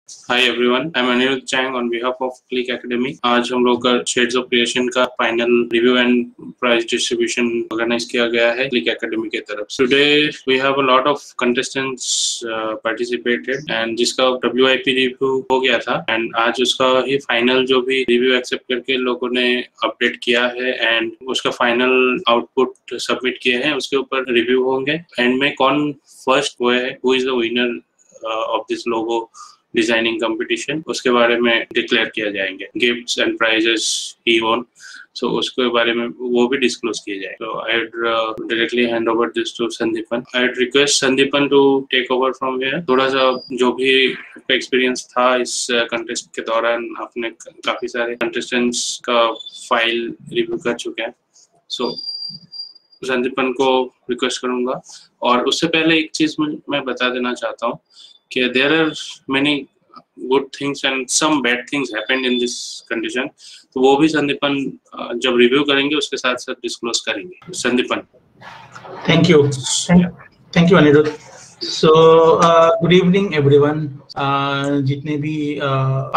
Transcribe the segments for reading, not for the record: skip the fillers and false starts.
Hi everyone, I am Anirudh Chang on behalf of Click Academy. आज हम लोग का शेड्स ऑफ क्रिएशन का final review and prize distribution organise किया गया है क्लिक एकेडमी की तरफ। Today we have a lot of contestants participated and जिसका WIP रिव्यू हो गया था एंड आज उसका ही फाइनल जो भी रिव्यू एक्सेप्ट करके लोगों ने अपडेट किया है एंड उसका फाइनल आउटपुट सबमिट किए हैं, उसके ऊपर रिव्यू होंगे। एंड में कौन फर्स्ट हुआ है, who is the winner of this logo designing competition, उसके बारे में डिक्लेयर किया जाएंगे। Gifts and prizes he won, so उसके बारे में वो भी डिस्क्लोज किए जाए। तो I would directly hand over this to Sandipan. I would request Sandipan to take over from here. थोड़ा सा जो भी एक्सपीरियंस था इस कंटेस्ट के दौरान, आपने काफी सारे कंटेस्टेंट्स का फाइल रिव्यू कर चुके हैं, सो संदीपन को रिक्वेस्ट करूंगा। और उससे पहले एक चीज मैं बता देना चाहता हूँ कि there are many good things and some bad things happened in this condition, तो वो भी संदीपन जब रिव्यू करेंगे उसके साथ साथ डिस्क्लोज करेंगे। Sandipan. Thank you. Thank you Anirudh. So good evening everyone. जितने भी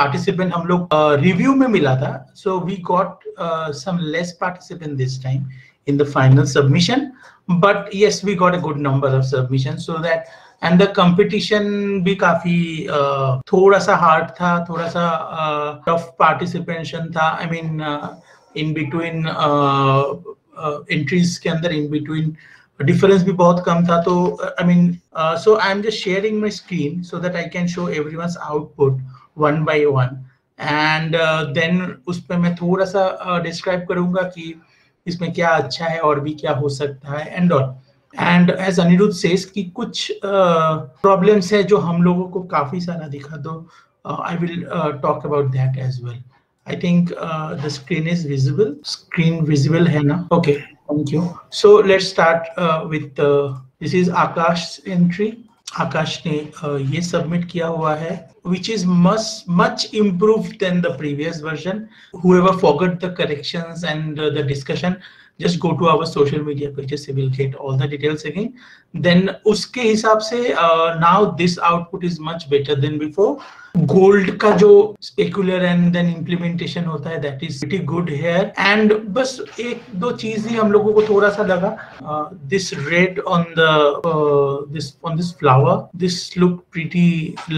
participant हम लोग रिव्यू में मिला था, so we got some less participant this time in the final submission, but yes we got a good number of submissions, so that and the competition भी काफी थोड़ा सा हार्ड था, थोड़ा सा टफ पार्टिसिपेशन था। I mean in between entries के अंदर इन बिटवीन डिफरेंस भी बहुत कम था। तो I mean so I am just sharing my screen so that I can show everyone's output one by one and then उस पे मैं थोड़ा सा डिस्क्राइब करूंगा कि इसमें क्या अच्छा है और भी क्या हो सकता है and all. And as Anirudh says कि कुछ प्रॉब्लम्स है जो हम लोगों को काफी सारा दिखा, तो I will talk about that as well. I think the screen is visible, screen visible है ना? Okay, thank you. So let's start with this is Akash entry. Akash ने ये सबमिट किया हुआ है, which is much improved than the previous version. Whoever forgot the corrections and the discussion, just go to our social media pages, we will get all the details again. Then uske hisab se now this output is much better than before. Gold का जो specular and then implementation होता है, that is pretty good here. And बस एक दो चीज ही हम लोगों को थोड़ा सा लगा, this red on the this flower, this look pretty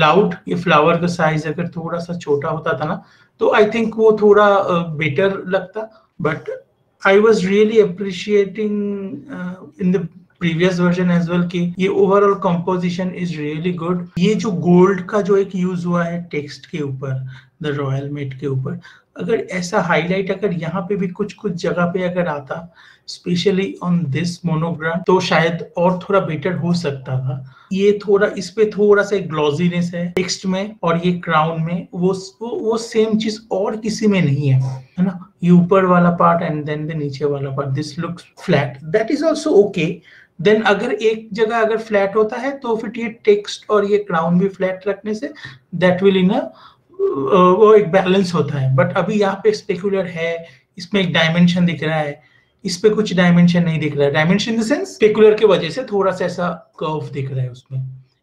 loud. ये flower का size अगर थोड़ा सा छोटा होता था ना, तो I think वो थोड़ा better लगता. But I was really appreciating in the previous version as well कि ये overall composition is really good. ये जो gold का जो एक use हुआ है text के ऊपर, the royal mate के ऊपर, अगर ऐसा highlight अगर यहाँ पे भी कुछ जगह पे अगर आता, स्पेशली ऑन दिस मोनोग्राम, तो शायद और थोड़ा बेटर हो सकता था। ये थोड़ा इस पे थोड़ा सा ग्लॉजीनेस है टेक्स्ट में, और ये क्राउन में वो सेम चीज और किसी में नहीं है ना? ये ऊपर वाला पार्ट एंड देन द नीचे वाला part, this looks flat, that is also okay. Then अगर एक जगह अगर फ्लैट होता है तो फिर ये टेक्स्ट और ये क्राउन भी फ्लैट रखने से दैट विल इन वो एक बैलेंस होता है। बट अभी यहाँ पे स्पेकुलर है, इसमें एक डायमेंशन दिख रहा है, इस पे कुछ डायमेंशन नहीं दिख रहा है। Dimension in the sense specular की वजह से थोड़ा सा ऐसा कर्व दिख रहा है, उसमें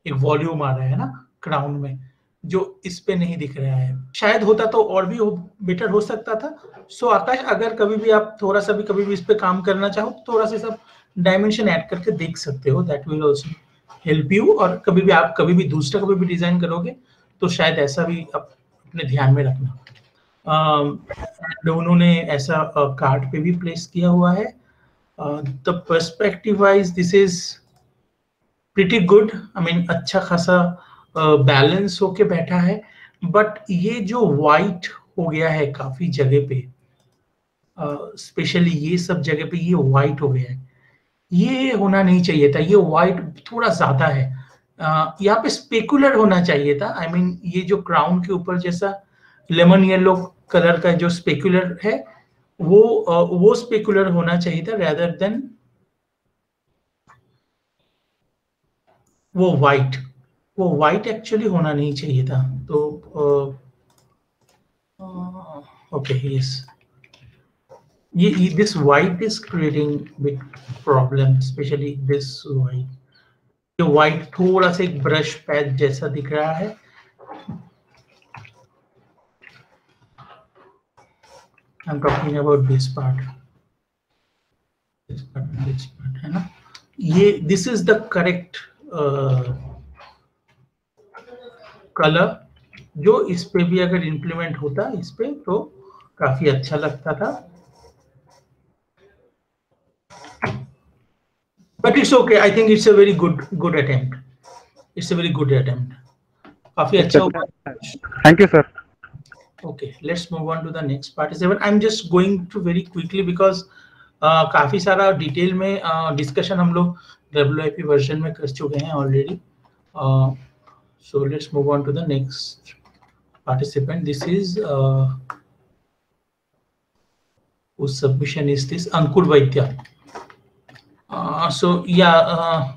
एक वॉल्यूम आ रहा है ना क्राउन में, जो इस पे नहीं दिख रहा है। शायद होता तो और भी बेटर हो सकता था। सो आकाश, अगर कभी भी आप थोड़ा सा भी कभी भी इस पे काम करना चाहो तो थोड़ा सा सब डायमेंशन ऐड करके देख सकते हो, that will also help you. और कभी भी आप कभी भी दूसरा कभी भी डिजाइन करोगे तो शायद ऐसा भी आप अपने ध्यान में रखना। उन्होंने ऐसा कार्ड पे भी प्लेस किया हुआ है। The perspective wise this is pretty good, I mean अच्छा खासा बैलेंस होके बैठा है। बट ये जो वाइट हो गया है काफी जगह पे, स्पेशली ये सब जगह पे ये वाइट हो गया है, ये होना नहीं चाहिए था। ये वाइट थोड़ा ज्यादा है, यहाँ पे स्पेकुलर होना चाहिए था। आई मीन ये जो क्राउन के ऊपर जैसा लेमन येलो कलर का जो स्पेकुलर है, वो स्पेकुलर होना चाहिए था rather than वो वाइट एक्चुअली होना नहीं चाहिए था। तो ओके, यस, ये this white is creating big problem, specially this white. ये वाइट थोड़ा सा एक ब्रश पैच जैसा दिख रहा है, I'm talking about this part, है ना. ये this is the correct colour जो इस पे भी अगर इंप्लीमेंट होता इस पे तो काफी अच्छा लगता था. But it's okay. I think it's a very good attempt. It's a very good attempt. काफी अच्छा हुआ. Thank you, sir. Okay, let's move on to the next participant. I'm just going to very quickly because काफी सारा detail में discussion हम लोग WIP version में कर चुके हैं already. So let's move on to the next participant. This is whose submission is this? Ankur Vaidya. So yeah.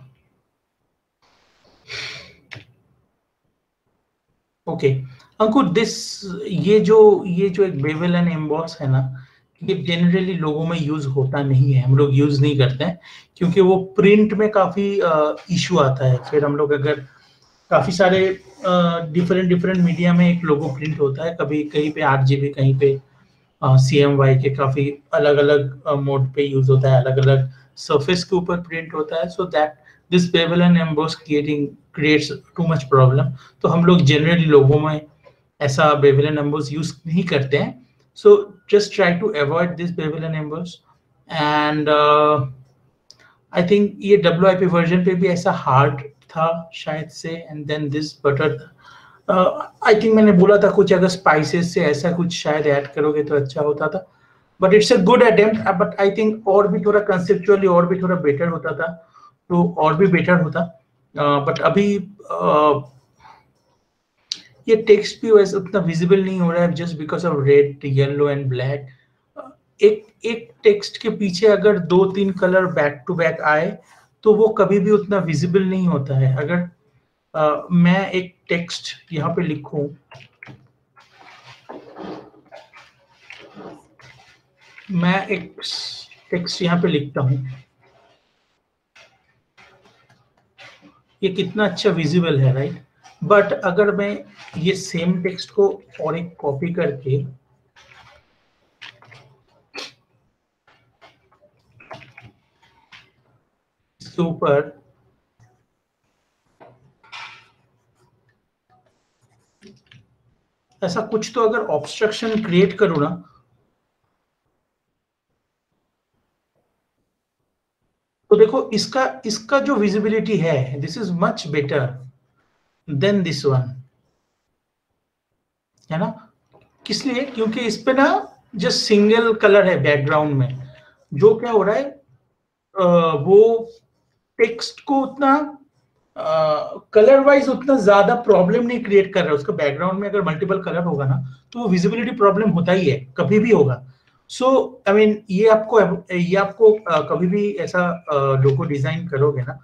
Okay. अंकुर ये जो एक बेवल एंड एम्बॉस है ना, ये जनरली लोगों में यूज होता नहीं है. हम लोग यूज नहीं करते हैं क्योंकि वो प्रिंट में काफी इशू आता है. फिर हम लोग अगर काफी सारे डिफरेंट मीडिया में एक लोगो प्रिंट होता है, कभी कहीं पे 8GB, कहीं पे CMY के काफी अलग अलग मोड पे यूज होता है, अलग अलग सरफेस के ऊपर प्रिंट होता है. So that this bevel and emboss creates too much problem. तो हम लोग जनरली लोगों में ऐसा बेवल एंड एम्बॉस यूज नहीं करते हैं. So just try to avoid this bevel and emboss. And I think ये WIP वर्जन पे भी ऐसा हार्ड था शायद से. And then this butter I think मैंने बोला था कुछ अगर स्पाइसेस से ऐसा कुछ शायद ऐड करोगे तो अच्छा होता था. But it's a good attempt. But I think और भी थोड़ा कंसेप्चुअली और भी थोड़ा बेटर होता था तो और भी बेटर होता. बट अभी ये टेक्स्ट भी वैसे उतना विजिबल नहीं हो रहा है just because of red, yellow and black. एक टेक्स्ट के पीछे अगर 2-3 कलर बैक टू बैक आए तो वो कभी भी उतना विजिबल नहीं होता है. अगर मैं एक टेक्स्ट यहाँ पे लिखूं, मैं एक टेक्स्ट यहाँ पे लिखता हूँ, ये कितना अच्छा विजिबल है, राइट. बट अगर मैं ये सेम टेक्स्ट को और एक कॉपी करके इसके ऊपर ऐसा कुछ तो अगर ऑब्स्ट्रक्शन क्रिएट करूं ना, तो देखो इसका जो विजिबिलिटी है, this is much better than this one, है ना. किस लिए? क्योंकि इस पे ना जस्ट सिंगल कलर है बैकग्राउंड में. जो क्या हो रहा है, वो टेक्स्ट को उतना कलर वाइज उतना ज्यादा प्रॉब्लम नहीं क्रिएट कर रहा है. उसका बैकग्राउंड में अगर मल्टीपल कलर होगा ना तो वो विजिबिलिटी प्रॉब्लम होता ही है, कभी भी होगा. सो आई मीन ये आपको कभी भी ऐसा लोगो डिजाइन करोगे ना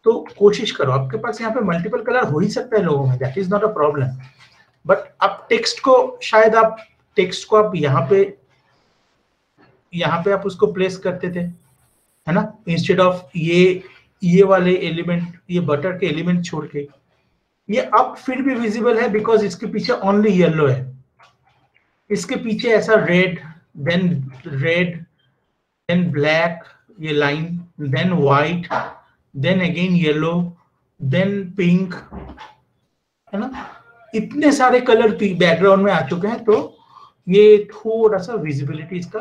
तो कोशिश करो, आपके पास यहाँ पे मल्टीपल कलर हो ही सकता है लोगों में, that is not a problem. But आप टेक्स्ट को आप यहाँ पे आप उसको प्लेस करते थे, है ना, इंस्टेड ऑफ ये वाले एलिमेंट, ये बटर के एलिमेंट छोड़ के. ये अब फिर भी विजिबल है बिकॉज इसके पीछे ओनली येलो है. इसके पीछे ऐसा रेड देन ब्लैक, ये line, then white, then again yellow, then pink, है ना. इतने सारे कलर बैकग्राउंड में आ चुके हैं तो ये थोड़ा सा विजिबिलिटी इसका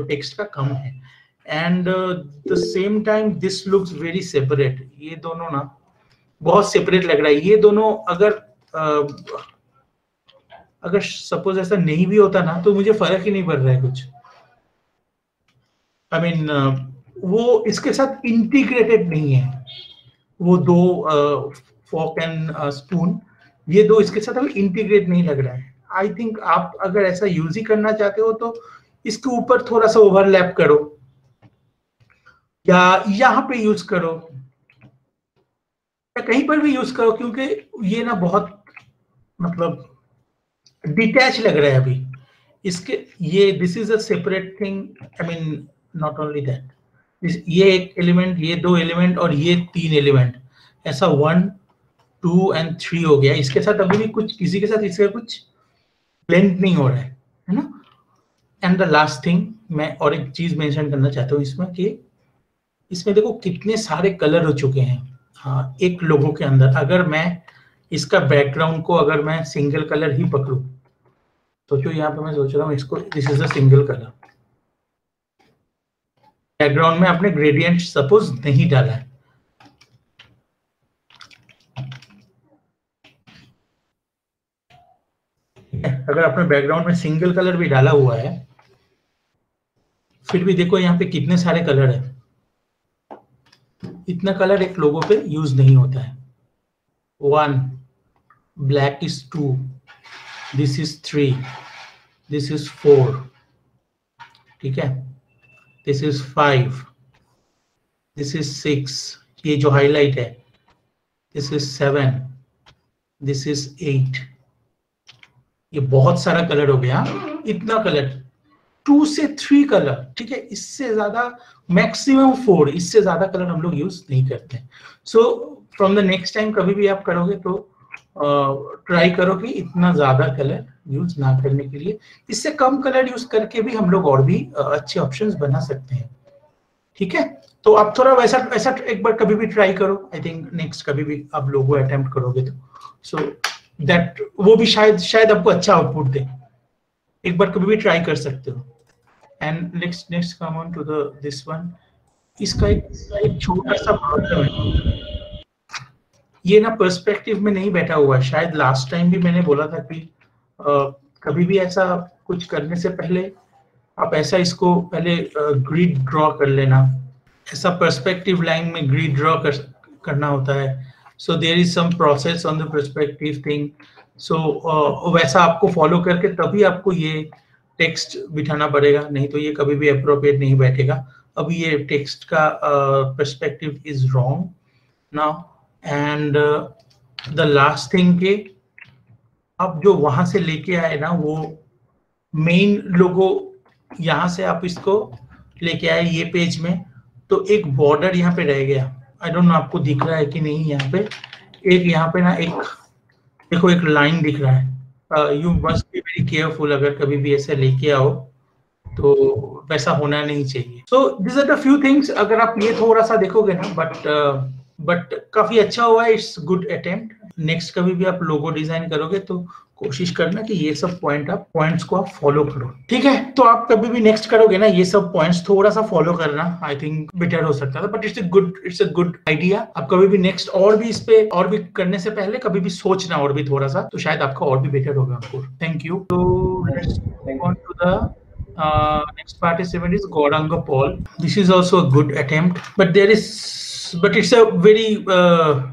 टेक्स्ट का कम है. And the same time this looks very separate. ये दोनों ना बहुत सेपरेट लग रहा है. ये दोनों अगर सपोज ऐसा नहीं भी होता ना तो मुझे फर्क ही नहीं पड़ रहा है कुछ. आई मीन वो इसके साथ इंटीग्रेटेड नहीं है. वो दो फोक एंड स्पून, ये दो इसके साथ अभी इंटीग्रेट नहीं लग रहा है. आई थिंक आप अगर ऐसा यूज ही करना चाहते हो तो इसके ऊपर थोड़ा सा ओवरलैप करो या यहाँ पे यूज करो या कहीं पर भी यूज करो, क्योंकि ये ना बहुत मतलब डिटैच लग रहा है अभी इसके. ये this is a separate thing. I mean not only that, ये एक एलिमेंट, ये दो एलिमेंट और ये 3 एलिमेंट, ऐसा 1, 2 and 3 हो गया. इसके साथ अभी भी कुछ किसी के साथ इसका कुछ ब्लेंड नहीं हो रहा है ना. एंड द लास्ट थिंग, मैं और एक चीज मेंशन करना चाहता हूँ इसमें कि इसमें देखो कितने सारे कलर हो चुके हैं। हाँ, एक लोगो के अंदर अगर मैं इसका बैकग्राउंड को अगर मैं सिंगल कलर ही पकड़ू, सोचो यहाँ पे मैं सोच रहा हूँ इसको, this is a single colour, background में आपने ग्रेडियंट सपोज नहीं डाला है, अगर आपने बैकग्राउंड में सिंगल कलर भी डाला हुआ है, फिर भी देखो यहाँ पे कितने सारे कलर है। इतना कलर एक लोगो पे यूज नहीं होता है। 1, black is 2, this is 3, this is 4, ठीक है, दिस इज 5, दिस इज 6, ये जो हाईलाइट है, दिस इज 7, दिस इज 8। ये बहुत सारा कलर हो गया, इतना कलर, 2 से 3 कलर, ठीक है, इससे ज्यादा मैक्सिमम 4, इससे ज्यादा कलर हम लोग यूज नहीं करते। So from the next time कभी भी आप करोगे तो ट्राई करो कि इतना ज्यादा कलर यूज ना करने के लिए, इससे कम कलर यूज करके भी हम लोग और भी अच्छे ऑप्शंस बना सकते हैं, ठीक है। तो आप थोड़ा वैसा वैसा एक बार कभी भी ट्राई करो। आई थिंक नेक्स्ट कभी भी आप लोगो अटेम्प्ट करोगे तो सो दैट वो भी शायद आपको अच्छा आउटपुट दे। एक बार कभी भी ट्राई कर सकते हो। And next come on to the this one. इसका एक छोटा सा प्रॉब्लम है, ये ना पर्सपेक्टिव में नहीं बैठा हुआ है। शायद लास्ट टाइम भी मैंने बोला था कि कभी भी ऐसा कुछ करने से पहले आप ऐसा इसको पहले ग्रिड ड्रॉ कर लेना, ऐसा पर्सपेक्टिव लाइन में ग्रिड ड्रॉ करना होता है। So there is some process on the perspective thing. So वैसा आपको फॉलो करके तभी आपको ये टेक्स्ट बिठाना पड़ेगा, नहीं तो ये कभी भी अप्रोप्रिएट नहीं बैठेगा। अभी ये टेक्स्ट का perspective is wrong now. And the last thing के आप जो वहां से लेके आए ना, वो मेन लोगो यहाँ से आप इसको लेके आए ये पेज में, तो एक बॉर्डर यहाँ पे रह गया। आई डोंट नो आपको दिख रहा है कि नहीं, यहाँ पे यहाँ पे ना एक देखो एक लाइन दिख रहा है। You must be very careful, अगर कभी भी ऐसे लेके आओ तो वैसा होना नहीं चाहिए। So this are the few things. अगर आप ये थोड़ा सा देखोगे ना, बट काफी अच्छा हुआ है, इट्स गुड अटेम्प्ट। नेक्स्ट कभी भी आप लोगो डिजाइन करोगे तो कोशिश करना कि ये सब पॉइंट्स को आप फॉलो करो, ठीक है। तो आप कभी भी नेक्स्ट करोगे ना, ये सब पॉइंट्स थोड़ा सा फॉलो करना, आई थिंक बेटर हो सकता था, but it's a good idea. आप कभी भी नेक्स्ट और भी इस पे और भी करने से पहले कभी भी सोचना और भी थोड़ा सा, तो शायद आपका और भी बेटर होगा। Thank you. तो let's move on to the next participant is Gauranga Paul. This is also a good attempt, but it's a very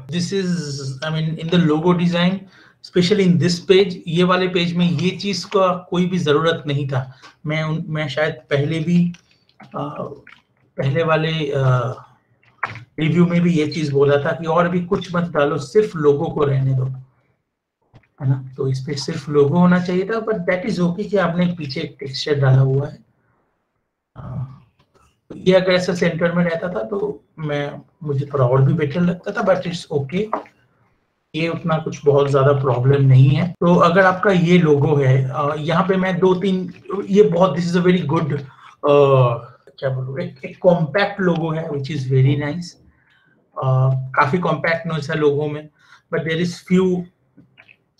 this is, I mean, in the logo design, especially in this page, ये वाले page में ये चीज का कोई भी जरूरत नहीं था। मैं शायद पहले वाले रिव्यू में भी ये चीज बोला था कि और भी कुछ मत डालो, सिर्फ लोगो को रहने दो, है ना। तो इस पे सिर्फ लोगो होना चाहिए था, बट दैट इज ओके कि आपने पीछे एक टेक्सचर डाला हुआ है। ये अगर ऐसा सेंटर में रहता था तो मुझे थोड़ा और भी बेटर लगता था, बट इट्स ओके, ये उतना कुछ बहुत ज्यादा प्रॉब्लम नहीं है। तो अगर आपका ये लोगो है, यहाँ पे मैं 2-3 ये बहुत, this is a very good, क्या बोलूं, एक कॉम्पैक्ट लोगो है विच इज वेरी नाइस। काफी कॉम्पैक्टनेस है लोगो में, but there is few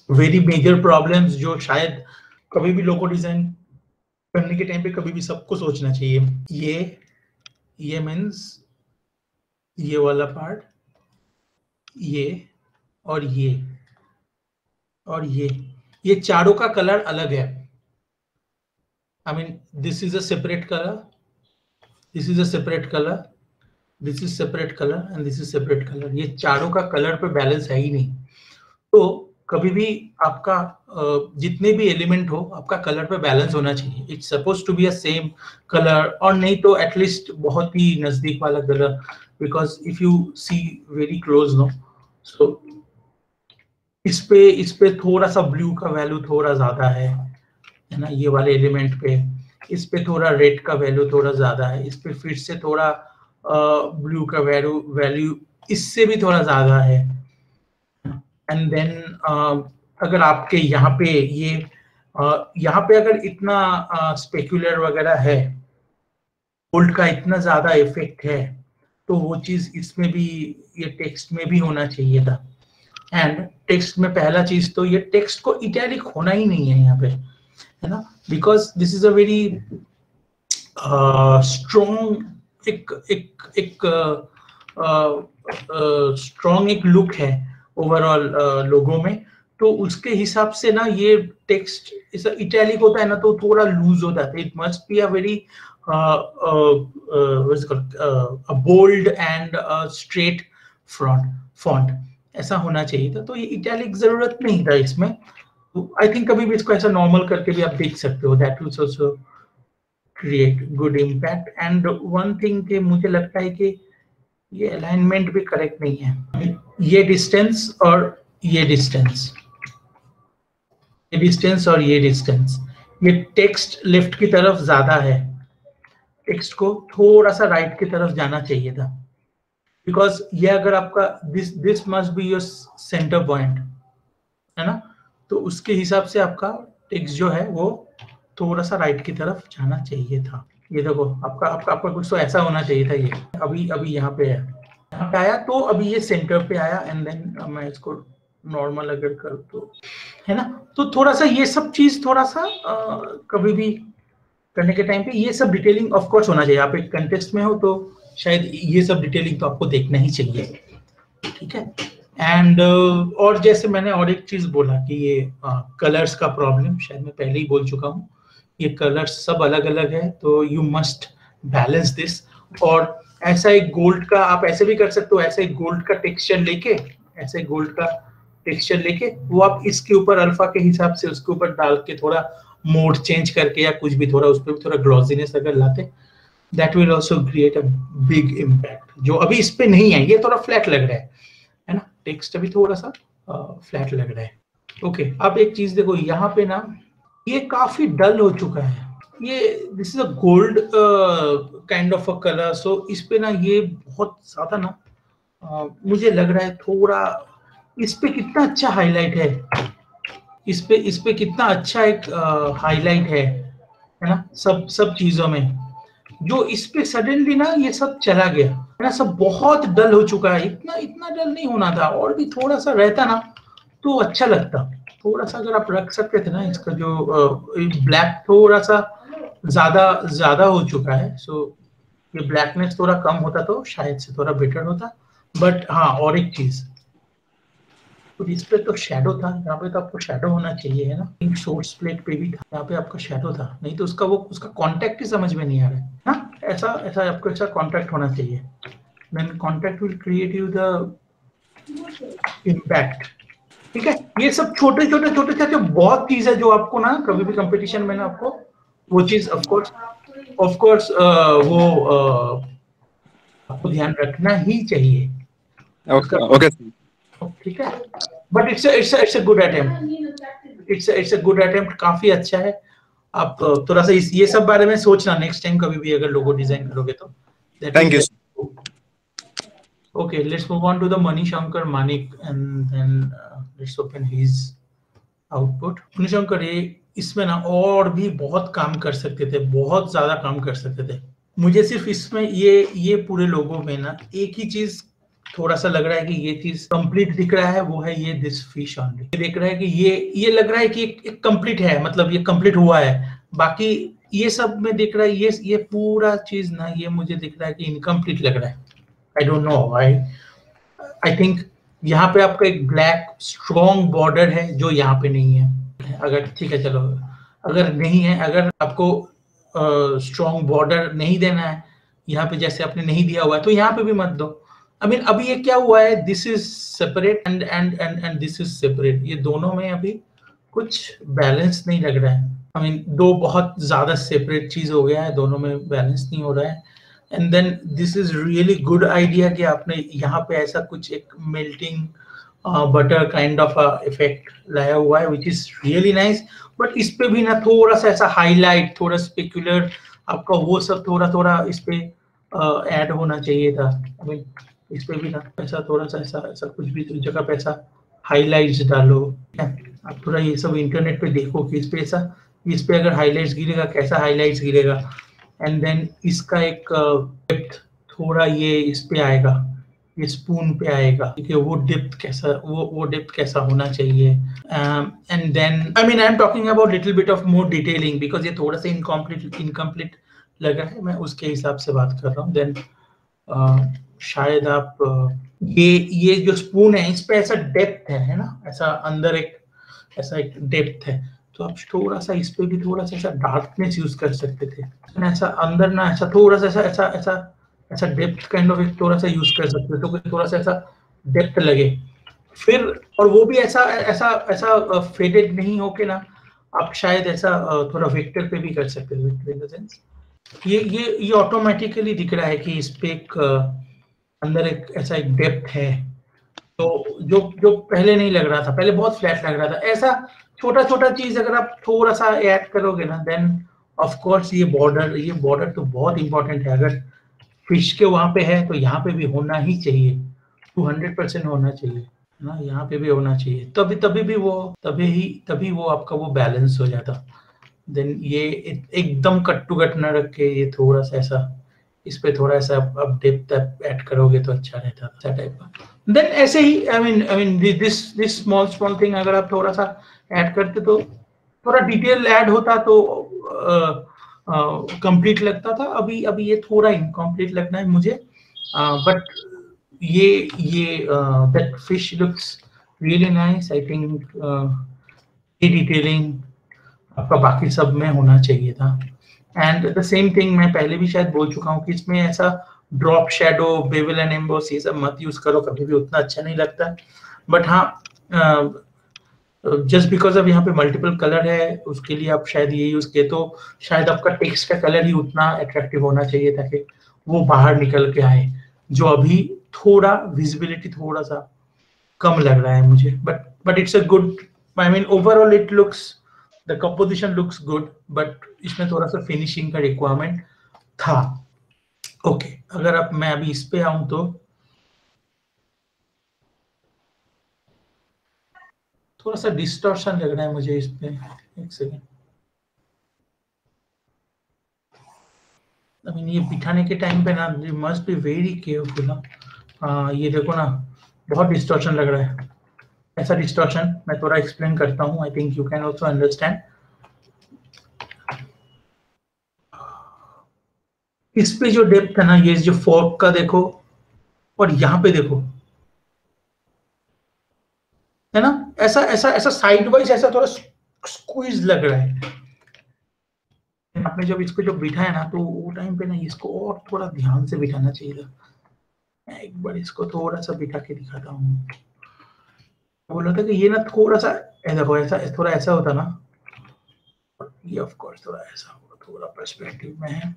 very major problems जो शायद कभी भी लोगो डिजाइन करने के टाइम पे कभी भी सबको सोचना चाहिए। ये मीन्स ये वाला पार्ट, ये और ये चारों का कलर अलग है। I mean this is a separate colour, this is a separate colour, this is separate colour and this is separate colour. ये चारों का कलर पे बैलेंस है ही नहीं। तो कभी भी आपका जितने भी एलिमेंट हो, आपका कलर पे बैलेंस होना चाहिए। It's suppose to be a same colour, और नहीं तो एटलीस्ट बहुत ही नजदीक वाला colour, because if you see very close no, so इस पे थोड़ा सा ब्लू का वैल्यू थोड़ा ज्यादा है ना, ये वाले एलिमेंट पे। इस पे थोड़ा रेड का वैल्यू थोड़ा ज्यादा है, इस पे फिर से थोड़ा ब्लू का वैल्यू इससे भी थोड़ा ज्यादा है। एंड देन अगर आपके यहाँ पे ये यहाँ पे अगर इतना स्पेक्युलर वगैरह है, बोल्ड का इतना ज्यादा इफेक्ट है, तो वो चीज इसमें भी, ये टेक्स्ट में भी होना चाहिए था। एंड टेक्स्ट में पहला चीज तो ये टेक्स्ट को इटैलिक होना ही नहीं है यहाँ पे, है ना, because this is a very strong एक स्ट्रॉन्ग एक लुक है ओवरऑल लोगो में। तो उसके हिसाब से ना ये टेक्स्ट इटैलिक होता है ना तो थोड़ा लूज होता है। It must be a very bold and straight font ऐसा होना चाहिए था। तो ये इटैलिक जरूरत नहीं था इसमें। आई थिंक कभी भी इसको ऐसा नॉर्मल करके भी आप देख सकते हो, that will also create good impact. And one thing के मुझे लगता है कि ये अलाइनमेंट भी करेक्ट नहीं है। ये डिस्टेंस और ये डिस्टेंस, ये डिस्टेंस और ये डिस्टेंस, ये टेक्स्ट लेफ्ट की तरफ ज्यादा है, टेक्स्ट को थोड़ा सा राइट की तरफ जाना चाहिए था। बिकॉज ये अगर आपका this must be your centre point, है ना, तो उसके हिसाब से आपका टेक्स्ट जो है वो थोड़ा सा राइट की तरफ जाना चाहिए था। ये देखो आपका आपका आपका कुछ तो ऐसा होना चाहिए था। ये अभी यहाँ पे है, यहाँ पे आया तो अभी ये सेंटर पे आया। एंड देन मैं इसको नॉर्मल अगर कर तो, है ना, तो थोड़ा सा ये सब चीज थोड़ा सा कभी भी करने के टाइम पे ये सब डिटेलिंग ऑफ कोर्स होना चाहिए। आप एक कंटेस्ट में हो तो शायद ये सब डिटेलिंग तो आपको देखना ही चाहिए, ठीक है। एंड और जैसे मैंने और एक चीज बोला कि ये कलर्स का प्रॉब्लम, शायद मैं पहले ही बोल चुका हूँ, ये कलर्स सब अलग अलग है, तो यू मस्ट बैलेंस दिस। और ऐसा एक गोल्ड का आप ऐसे भी कर सकते हो, ऐसे एक गोल्ड का टेक्सचर लेके, ऐसे गोल्ड का टेक्सचर लेके वो आप इसके ऊपर अल्फा के हिसाब से उसके ऊपर डाल के थोड़ा मोड चेंज करके या कुछ भी थोड़ा उस पर थोड़ा ग्लॉसीनेस अगर लाते, that will also create a big impact. जो अभी इस पे नहीं है, ये थोड़ा फ्लैट लग रहा है ना, टेक्स्ट अभी थोड़ा सा फ्लैट लग रहा है। ओके, अब एक चीज देखो यहाँ पे ना ये काफी डल हो चुका है। ये this is a gold kind of a colour, so इस पे ना ये बहुत ज्यादा ना मुझे लग रहा है थोड़ा, इस पे कितना अच्छा हाईलाइट है, इस पे कितना अच्छा एक हाईलाइट है ना, सब चीजों में। जो इस पे सडनली ना ये सब चला गया है ना, सब बहुत डल हो चुका है। इतना डल नहीं होना था, और भी थोड़ा सा रहता ना तो अच्छा लगता। थोड़ा सा अगर आप रख सकते थे ना, इसका जो ब्लैक थोड़ा सा ज्यादा हो चुका है, सो ये ब्लैकनेस थोड़ा कम होता तो शायद से थोड़ा बेटर होता। बट हाँ, और एक चीज, तो इस पे तो शैडो था, यहाँ पे तो आपको शैडो होना चाहिए, है ना, सोर्स प्लेट पे भी था, यहाँ पे आपका शैडो था, नहीं तो उसका कॉन्टेक्ट ही समझ में नहीं आ रहा है ना। ऐसा ऐसा आपको ऐसा कॉन्टेक्ट होना चाहिए, then contact will create you the impact, ठीक है। ये सब छोटे छोटे बहुत चीज है जो आपको ना कभी भी कंपटीशन में ना आपको वो चीज ऑफ कोर्स वो आपको ध्यान रखना ही चाहिए। ओके, ठीक है, but it's a good attempt, it's a good attempt, काफी अच्छा है। आप थोड़ा सा ये सब बारे में सोचना नेक्स्ट टाइम कभी भी अगर लोगो डिजाइन करोगे तो। Thank you. Okay, let's move on to the Manishankar Manik and then let's open his output. Manishankar ये इसमें ना और भी बहुत काम कर सकते थे, बहुत ज्यादा काम कर सकते थे। मुझे सिर्फ इसमें ये पूरे लोगों में ना एक ही चीज थोड़ा सा लग रहा है कि ये चीज कंप्लीट दिख रहा है, वो है ये दिस फिश ओनली। देख रहा है कि ये लग रहा है कि एक कंप्लीट है, मतलब ये कंप्लीट हुआ है। बाकी ये सब में दिख रहा है, ये पूरा चीज ना ये मुझे दिख रहा है कि इनकम्प्लीट लग रहा है। I don't know why. I think यहाँ पे आपका एक ब्लैक स्ट्रॉन्ग बॉर्डर है जो यहाँ पे नहीं है। अगर ठीक है चलो, अगर नहीं है, अगर आपको स्ट्रॉन्ग बॉर्डर नहीं देना है यहाँ पे, जैसे आपने नहीं दिया हुआ है, तो यहाँ पे भी मत दो। I mean, अभी ये क्या हुआ है, this is separate and this is separate, ये दोनों में अभी कुछ बैलेंस नहीं लग रहा है। I mean, दो बहुत ज्यादा सेपरेट चीज हो गया है, दोनों में बैलेंस नहीं हो रहा है। And then this is really good idea कि आपने यहाँ पे ऐसा कुछ एक melting butter kind of effect लाया हुआ है, which is really nice. But इस पे भी ना थोड़ा सा ऐसा हाईलाइट, थोड़ा स्पेक्युलर आपका वो सब थोड़ा इस पे ऐड होना चाहिए था। आई मीन इस पे भी ना ऐसा थोड़ा सा ऐसा कुछ भी जगह पे ऐसा हाईलाइट्स डालो, आप थोड़ा ये सब इंटरनेट पे देखो कि इस पे अगर हाइलाइट्स गिरेगा कैसा हाइलाइट्स गिरेगा, एंड देन इसका एक डेप्थ थोड़ा ये इस पे आएगा, ये स्पून पे आएगा, ठीक है, वो डेप्थ कैसा होना चाहिए, and then I mean I am talking about little bit of more detailing because ये थोड़ा सा इनकम्प्लीट लग रहा है, मैं उसके हिसाब से बात कर रहा हूँ। देन शायद आप ये जो स्पून है इस पे ऐसा डेप्थ है ना, ऐसा अंदर ऐसा एक डेप्थ है, तो आप थोड़ा सा इस पे भी थोड़ा सा ऐसा डार्कनेस यूज कर सकते थे, ऐसा अंदर ना ऐसा थोड़ा सा ऐसा ऐसा ऐसा ऐसा डेप्थ काइंड ऑफ एक थोड़ा सा यूज कर सकते थे, तो थोड़ा सा ऐसा डेप्थ लगे फिर, और वो भी ऐसा ऐसा ऐसा फेडेड नहीं हो के ना, आप शायद ऐसा थोड़ा वेक्टर पे भी कर सकते थे, इन द सेंस ये ऑटोमेटिकली दिख रहा है कि इस पे एक अंदर एक ऐसा एक डेप्थ है, तो जो पहले नहीं लग रहा था, पहले बहुत फ्लैट लग रहा था। ऐसा छोटा छोटा चीज अगर आप थोड़ा सा ऐड करोगे ना, देन ऑफ कोर्स ये बॉर्डर तो बहुत इंपॉर्टेंट है। अगर फिश के वहां पे है तो यहाँ पे भी होना ही चाहिए, 200% होना चाहिए ना, यहाँ पे भी होना चाहिए, तभी वो आपका वो बैलेंस हो जाता। देन ये एकदम कट टू कट न रख के ये थोड़ा सा ऐसा इस पे थोड़ा सा अब डेप्थ ऐड करोगे तो अच्छा रहता था, ऐसा टाइप का। देन ऐसे ही I mean this small thing अगर आप थोड़ा सा ऐड करते तो थोड़ा डिटेल ऐड होता तो कंप्लीट लगता था। अभी ये थोड़ा इनकम्प्लीट लगना है मुझे, बट ये that fish looks really nice. I think ये डिटेलिंग आपका बाकी सब में होना चाहिए था। एंड द सेम थिंग मैं पहले भी शायद बोल चुका हूँ कि इसमें ऐसा drop shadow bevel and emboss ये सब मत यूज करो, कभी भी उतना अच्छा नहीं लगता। बट हाँ, जस्ट बिकॉज अब यहाँ पे मल्टीपल कलर है उसके लिए आप शायद ये यूज किए, तो शायद आपका टेक्स्ट का कलर ही उतना अट्रैक्टिव होना चाहिए ताकि वो बाहर निकल के आए, जो अभी थोड़ा विजिबिलिटी थोड़ा सा कम लग रहा है मुझे। But it's a good, I mean overall it looks, the composition looks good, but इसमें थोड़ा सा फिनिशिंग का रिक्वायरमेंट था। ओके, अगर अब मैं अभी इस पे आऊं तो थोड़ा सा डिस्टॉर्शन लग रहा है मुझे इस पे, एक सेकेंड। आई मीन ये बिठाने के टाइम पे ना you must be very careful. ये देखो ना, बहुत डिस्टॉर्शन लग रहा है। ऐसा डिस्टॉर्शन मैं थोड़ा एक्सप्लेन करता हूँ, I think you can also understand. इस पे जो डेप्थ है ना, ये जो फोर्क का देखो और यहाँ पे देखो, है ना, ऐसा ऐसा ऐसा साइड वाइज ऐसा थोड़ा स्क्वीज लग रहा है। आपने जब इसको जो बिठाया ना, तो वो टाइम पे ना इसको और थोड़ा ध्यान से बिठाना चाहिए था। मैं एक बार इसको थोड़ा सा बिठा के दिखाता हूँ। बोल रहा था कि ये ना थोड़ा सा देखो, ऐसा थोड़ा ऐसा होता ना, ये ऑफ कोर्स थोड़ा ऐसा होगा, थोड़ा पर्सपेक्टिव में है,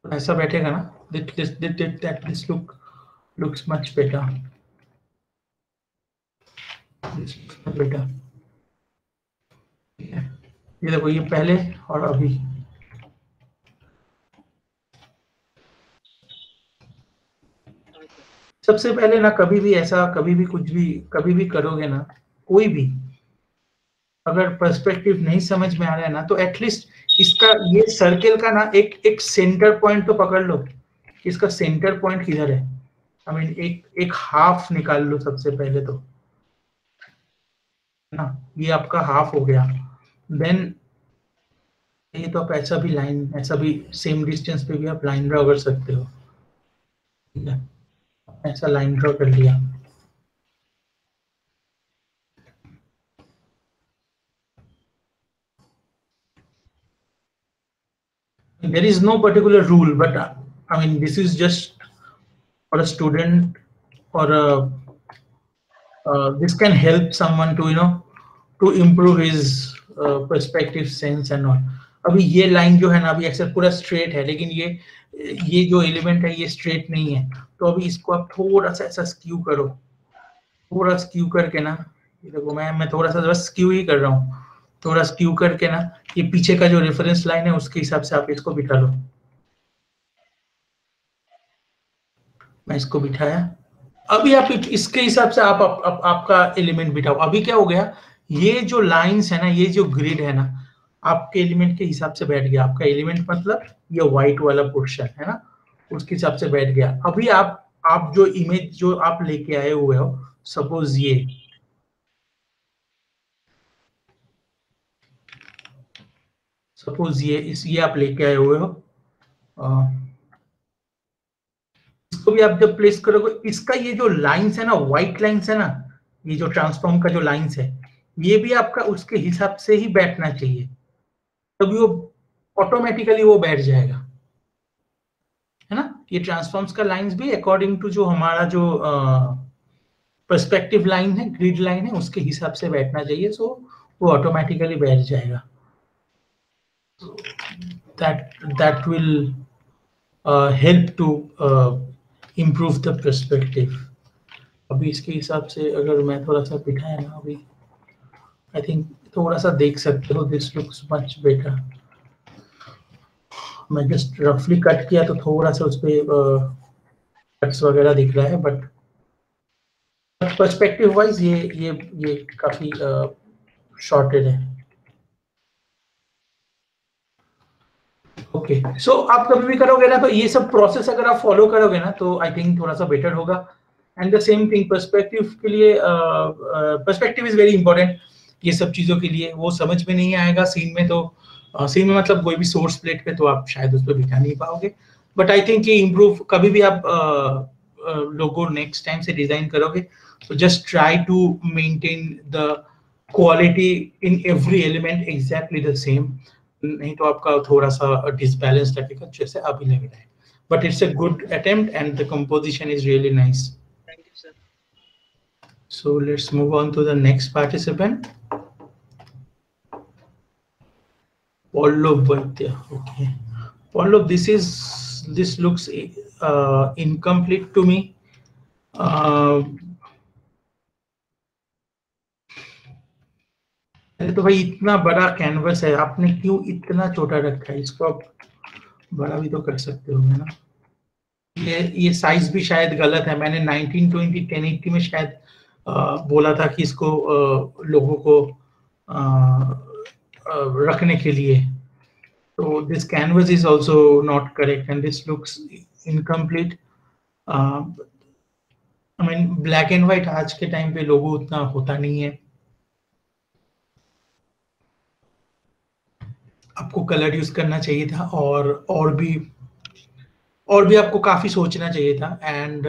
ऐसा बैठेगा ना, this looks much better, this looks much better। ये देखो, ये पहले और अभी, सबसे पहले ना कभी भी ऐसा, कभी भी कुछ भी कभी भी करोगे ना, कोई भी अगर पर्सपेक्टिव नहीं समझ में आ रहा है ना, तो एटलीस्ट इसका ये सर्कल का ना एक सेंटर पॉइंट तो पकड़ लो, इसका सेंटर पॉइंट किधर है। आई मीन एक हाफ निकाल लो सबसे पहले तो ना, ये आपका हाफ हो गया। देन ये तो आप ऐसा भी लाइन, ऐसा भी सेम डिस्टेंस पे भी आप लाइन ड्रॉ कर सकते हो, ठीक है, ऐसा लाइन ड्रॉ कर लिया। There is no particular rule, but I mean this is just for a student or this can help someone to to improve his perspective sense and all। अभी ये लाइन जो है ना, अभी एक्चुअली पूरा straight है, लेकिन ये जो एलिमेंट है ये स्ट्रेट नहीं है, तो अभी इसको आप थोड़ा सा ऐसा स्क्यू करो, थोड़ा स्क्यू करके ना, ये देखो मैं थोड़ा सा बस स्क्यू ही कर रहा हूँ, थोड़ा स्क्यू करके ना, ये पीछे का जो रेफरेंस लाइन है उसके हिसाब से आप इसको बिठा लो। मैं इसको बिठाया, अभी आप इसके हिसाब से आप आपका एलिमेंट बिठाओ। अभी क्या हो गया, ये जो लाइंस है ना, ये जो ग्रिड है ना, आपके एलिमेंट के हिसाब से बैठ गया। आपका एलिमेंट मतलब ये व्हाइट वाला पोर्शन है ना, उसके हिसाब से बैठ गया। अभी आप जो इमेज जो आप लेके आए हुए हो, सपोज ये आप लेके आए हुए हो, इसको भी आप जब प्लेस करोगे, इसका ये जो लाइंस है ना, व्हाइट लाइंस है ना, ये जो ट्रांसफॉर्म का जो लाइंस है, ये भी आपका उसके हिसाब से ही बैठना चाहिए, तभी वो ऑटोमेटिकली वो बैठ जाएगा, है ना। ये ट्रांसफॉर्म्स का लाइंस भी अकॉर्डिंग टू जो हमारा जो पर्सपेक्टिव लाइन है, ग्रिड लाइन है, उसके हिसाब से बैठना चाहिए। सो वो ऑटोमेटिकली बैठ जाएगा। that will help to improve the perspective. अभी इसके हिसाब से अगर मैं थोड़ा सा बिठाया ना, अभी आई थिंक थोड़ा सा देख सकते हो, दिस लुक्स मच बेटर। मैं जस्ट रफली कट किया तो थोड़ा सा उस पर कट्स वगैरह दिख रहा है, बट पर्सपेक्टिव वाइज ये काफी शॉर्टेड है। ओके, सो आप कभी भी करोगे ना, तो ये सब प्रोसेस अगर आप फॉलो करोगे ना, तो आई थिंक थोड़ा सा बेटर होगा। And the same thing perspective के लिए, पर्सपेक्टिव इज वेरी इंपॉर्टेंट ये सब चीजों के लिए। वो समझ में नहीं आएगा सीन में, तो सीन में मतलब कोई भी सोर्स प्लेट पे, तो आप शायद उस पर बिठा नहीं पाओगे। बट आई थिंक ये इम्प्रूव कभी भी आप लोगो नेक्स्ट टाइम से डिजाइन करोगे, तो just try to maintain the quality in every element exactly the same, नहीं तो आपका थोड़ा सा डिसबैलेंस लगेगा जैसे अभी लग रहा है। But it's a good attempt and the composition is really nice. Thank you sir. So let's move on to the next participant, Pallab Vaidya. Okay, Pallab, this looks incomplete to me. तो भाई इतना बड़ा canvas है, आपने क्यों इतना छोटा रखा है? इसको आप बड़ा भी तो कर सकते हो ना। ये साइज भी शायद गलत है। मैंने 1920 1080 में शायद बोला था कि इसको लोगों को रखने के लिए, तो this canvas is also not correct and this looks incomplete. I mean black and white आज के टाइम पे लोगो उतना होता नहीं है, आपको कलर यूज करना चाहिए था, और भी आपको काफी सोचना चाहिए था। And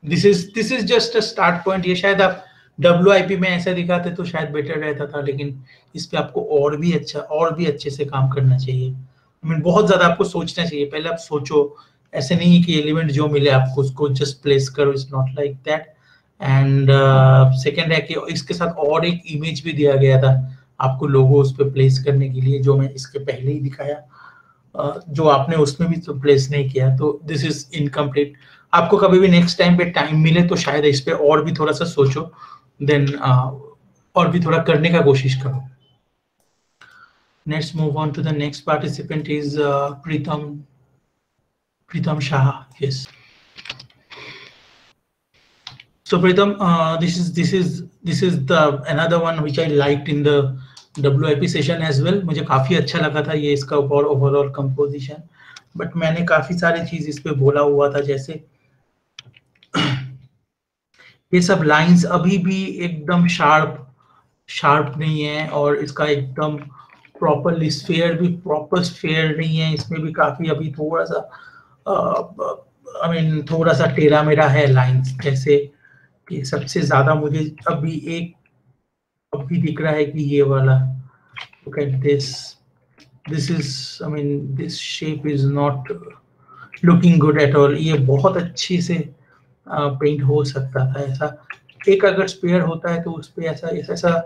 this is just a start point. ये शायद आप WIP में ऐसा दिखाते तो शायद बेटर रहता था, लेकिन इस पे आपको और भी अच्छे से काम करना चाहिए। आई मीन बहुत ज्यादा आपको सोचना चाहिए। पहले आप सोचो, ऐसे नहीं कि एलिमेंट जो मिले आपको उसको जस्ट प्लेस करो, it's not like that. And second है कि इसके साथ और एक इमेज भी दिया गया था आपको लोगो उस पर प्लेस करने के लिए, जो मैं इसके पहले ही दिखाया, जो आपने उसमें भी तो प्लेस नहीं किया, तो दिस इज इनकम्प्लीट। आपको कभी भी नेक्स्ट टाइम पे टाइम मिले तो शायद इस पे और भी थोड़ा सा सोचो, देन और भी थोड़ा करने का कोशिश करो। Let's move on to the next participant is Pritam Shah. Yes. So Pritam, this is the another one which I liked in the WIP session as well. मुझे काफी अच्छा लगा था ये इसका ओवरऑल कंपोजिशन, बट मैंने काफी सारी चीज इस पे बोला हुआ था, जैसे ये सब लाइंस अभी भी एकदम शार्प नहीं है, और इसका एकदम प्रॉपर स्फीयर भी प्रॉपर स्फीयर नहीं है। इसमें भी काफी अभी थोड़ा सा थोड़ा सा टेढ़ा मेढ़ा है लाइंस। जैसे कि सबसे ज्यादा मुझे अभी दिख रहा है कि ये वाला, look at this is this shape is not looking good at all। ये बहुत अच्छे से पेंट हो सकता था। ऐसा एक अगर स्पेयर होता है तो उस पे ऐसा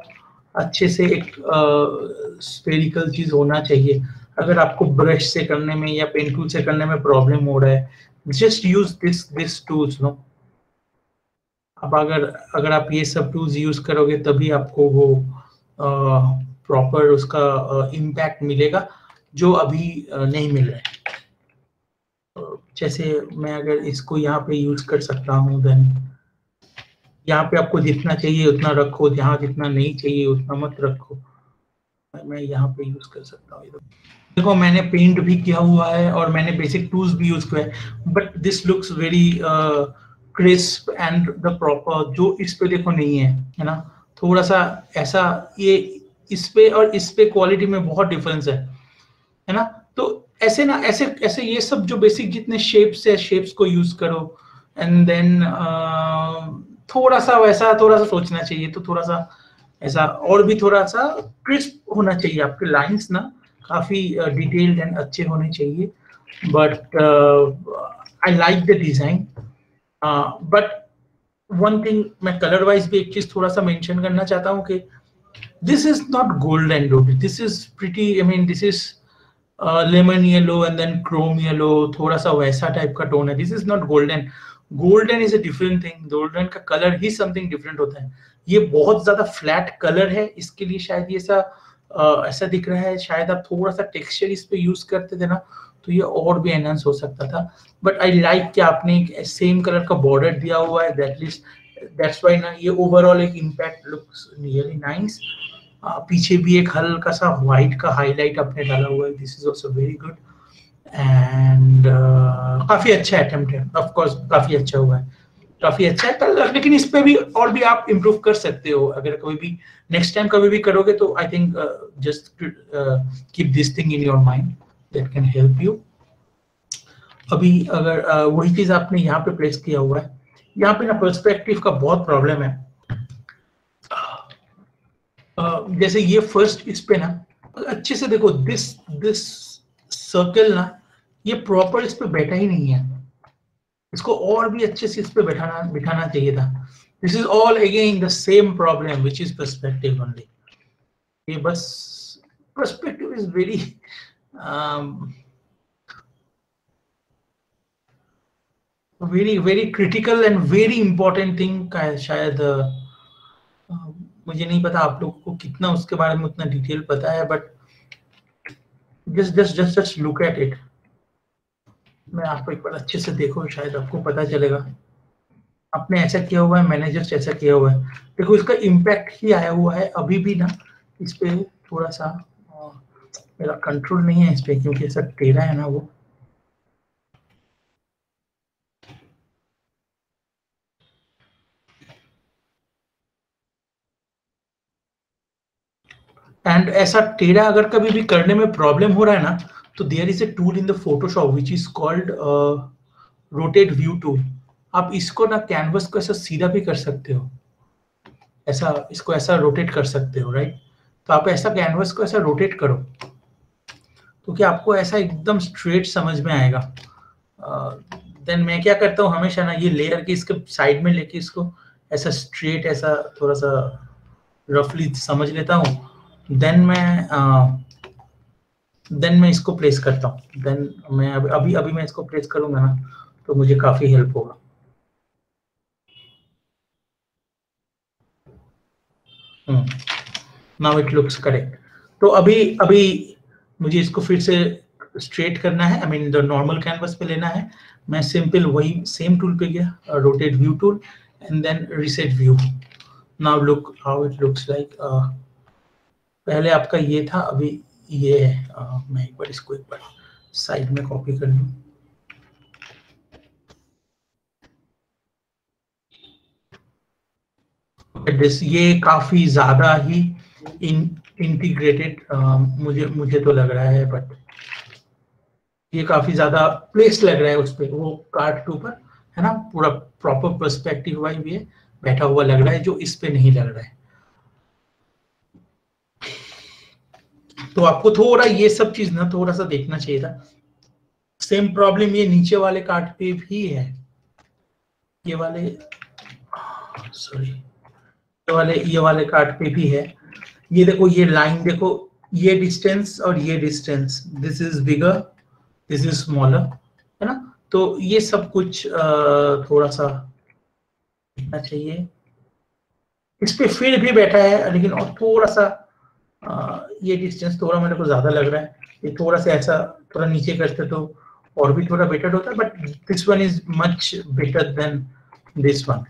अच्छे से एक स्फेरिकल चीज होना चाहिए। अगर आपको ब्रश से करने में या पेन टूल से करने में प्रॉब्लम हो रहा है, just use this tools no. अब अगर आप ये सब टूल्स यूज करोगे तभी आपको वो प्रॉपर उसका इम्पैक्ट मिलेगा, जो अभी नहीं मिल रहा है। जैसे मैं अगर इसको यहाँ पे यूज कर सकता हूँ, देन यहाँ पे आपको जितना चाहिए उतना रखो, जहाँ जितना नहीं चाहिए उतना मत रखो। मैं यहाँ पे यूज कर सकता हूँ। देखो मैंने पेंट भी किया हुआ है और मैंने बेसिक टूल्स भी यूज किया है, but this looks very crisp and the proper, जो इस पे देखो नहीं है ना, थोड़ा सा ऐसा, ये इस पे और इस पे क्वालिटी में बहुत डिफरेंस है ना। तो ऐसे ना, ऐसे ऐसे ये सब जो बेसिक जितने शेप्स है, शेप्स को यूज करो, एंड देन थोड़ा सा वैसा, थोड़ा सा सोचना चाहिए, तो थोड़ा सा ऐसा और भी थोड़ा सा क्रिस्प होना चाहिए। आपके लाइंस ना काफी डिटेल्ड एंड अच्छे होने चाहिए, but I like the design. But one thing मैं कलर वाइज भी एक चीज थोड़ा सा मेंशन करना चाहता हूँ कि this is not gold and ruby, this is pretty, I mean this is lemon yellow and then chrome yellow, थोड़ा सा वैसा टाइप का टोन है। This is not golden, golden is a different thing, golden का colour ही something different होता है। ये बहुत ज्यादा फ्लैट कलर है, इसके लिए शायद ये ऐसा दिख रहा है। शायद आप थोड़ा सा टेक्सचर इस पे यूज करते थे ना तो ये और भी एनहांस हो सकता था, बट आई लाइक कि आपने एक सेम कलर का बॉर्डर दिया हुआ है, दैट्स व्हाई ना ये ओवरऑल एक इम्पैक्ट लुक्स रियली नाइस। पीछे भी एक हल्का सा व्हाइट का हाईलाइट आपने डाला हुआ है, this is also very good and काफी अच्छा अटेम्प्ट है, ऑफ कोर्स काफी अच्छा हुआ है, काफी अच्छा है। लेकिन इस पे भी और भी आप इम्प्रूव कर सकते हो, अगर कभी भी नेक्स्ट टाइम कभी भी करोगे तो I think just keep this thing in your mind, that can help you. अभी अगर वही चीज आपने यहाँ पे प्लेस किया हुआ है, यहाँ पे ना पर्सपेक्टिव का बहुत प्रॉब्लम है। जैसे ये फर्स्ट इस पे ना अच्छे से देखो, दिस सर्कल ना ये प्रॉपर इस पे बैठा ही नहीं है, इसको और भी अच्छे से इस पे बिठाना चाहिए था। This is all again the same problem which is perspective only. ये बस perspective is very very very critical and very important thing का है। शायद मुझे नहीं पता आप लोगों को कितना उसके बारे में उतना डिटेल पता है, but just look at it. मैं आपको एक बार अच्छे से देखो, शायद आपको पता चलेगा। आपने ऐसा किया हुआ है, मैंने जस्ट ऐसा किया हुआ है, देखो इसका इम्पैक्ट ही आया हुआ है। अभी भी ना इस पे थोड़ा सा मेरा कंट्रोल नहीं है इस पे, क्योंकि ऐसा टेढ़ा है ना वो। एंड ऐसा टेढ़ा अगर कभी भी करने में प्रॉब्लम हो रहा है ना, तो there is a tool in the Photoshop which is called rotate view tool. आप इसको ना कैनवस को ऐसा सीधा भी कर सकते हो, ऐसा इसको ऐसा रोटेट कर सकते हो, राइट। तो आप ऐसा कैनवस को ऐसा रोटेट करो तो क्या आपको ऐसा एकदम स्ट्रेट समझ में आएगा। देन मैं क्या करता हूँ हमेशा ना, ये लेयर के इसके साइड में लेके इसको ऐसा स्ट्रेट, ऐसा थोड़ा सा रफली समझ लेता हूँ। देन मैं इसको प्लेस करता हूँ। देन मैं अभी मैं इसको प्लेस करूंगा ना तो मुझे काफी हेल्प होगा। Now it looks correct. तो अभी मुझे इसको फिर से स्ट्रेट करना है, I mean the normal canvas पे लेना है। मैं सिंपल वही सेम टूल पे गया, rotate view tool and then reset view. Now look how it looks like. पहले आपका ये था, अभी ये है। मैं एक बार इसको एक बार साइड में कॉपी कर लूं। ये काफी ज्यादा ही इंटीग्रेटेड मुझे तो लग रहा है, बट ये काफी ज्यादा प्लेस लग रहा है उस पे, वो कार्ड के ऊपर है ना, पूरा प्रॉपर पर्सपेक्टिव वाइज भी है, बैठा हुआ लग रहा है, जो इस पे नहीं लग रहा है। तो आपको थोड़ा ये सब चीज ना थोड़ा सा देखना चाहिए था। सेम प्रॉब्लम ये नीचे वाले कार्ड पे भी है, ये वाले सॉरी ये वाले कार्ड पे भी है। ये देखो, ये लाइन देखो, ये डिस्टेंस और ये distance, this is bigger, this is smaller, है ना। तो ये सब कुछ थोड़ा सा देखना चाहिए। इस पे फिर भी बैठा है, लेकिन और थोड़ा सा ये डिस्टेंस थोड़ा मेरे को ज्यादा लग रहा है। ये थोड़ा सा ऐसा थोड़ा नीचे करते तो और भी थोड़ा बेटर होता, but this one is much better than this one,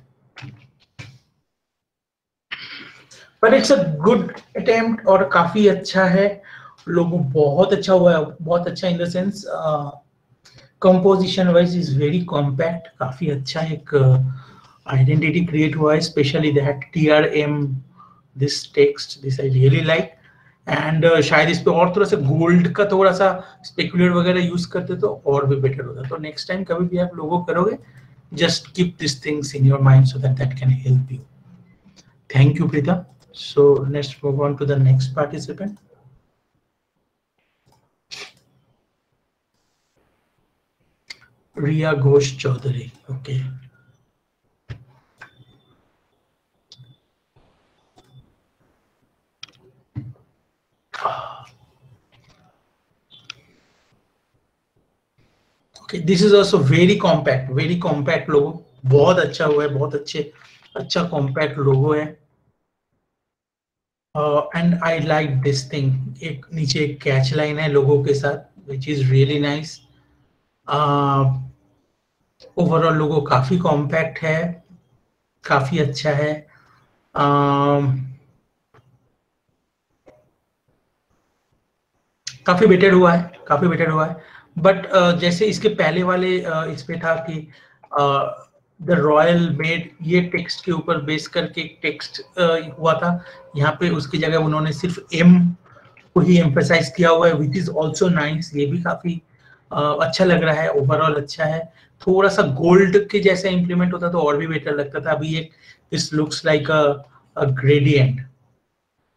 but it's a good attempt और काफी अच्छा है। लोगो बहुत अच्छा हुआ है, बहुत अच्छा in the sense composition wise is very compact, काफी अच्छा एक आइडेंटिटी क्रिएट हुआ है, specially that TRM this text, this I really like. And शायद इस पे और थोड़ा सा गोल्ड का थोड़ा सा स्पेकुलर वगैरह यूज करते तो और भी बेटर होता। तो नेक्स्ट टाइम कभी भी आप लोगो करोगे, just keep this things in your mind so that can help you. Thank you Preeta. So let's move on to the next participant. Riya Ghosh Chaudhary. Okay. Okay, this is also very compact logo. बहुत अच्छा हुआ है, बहुत अच्छा compact logo है। And I like this thing. एक नीचे एक कैच लाइन है लोगो के साथ, which is really nice. Overall logo काफी कॉम्पैक्ट है, काफी अच्छा है। काफी बेटर हुआ है, बट जैसे इसके पहले वाले इस पे था कि द रॉयल मेड, ये टेक्स्ट के ऊपर बेस करके टेक्स्ट हुआ था, यहाँ पे उसकी जगह उन्होंने सिर्फ एम को ही एम्फसाइज किया हुआ है, विच इज ऑल्सो नाइस। ये भी काफी अच्छा लग रहा है, ओवरऑल अच्छा है। थोड़ा सा गोल्ड के जैसा इंप्लीमेंट होता तो और भी बेटर लगता था। अभी एक this looks like a gradient,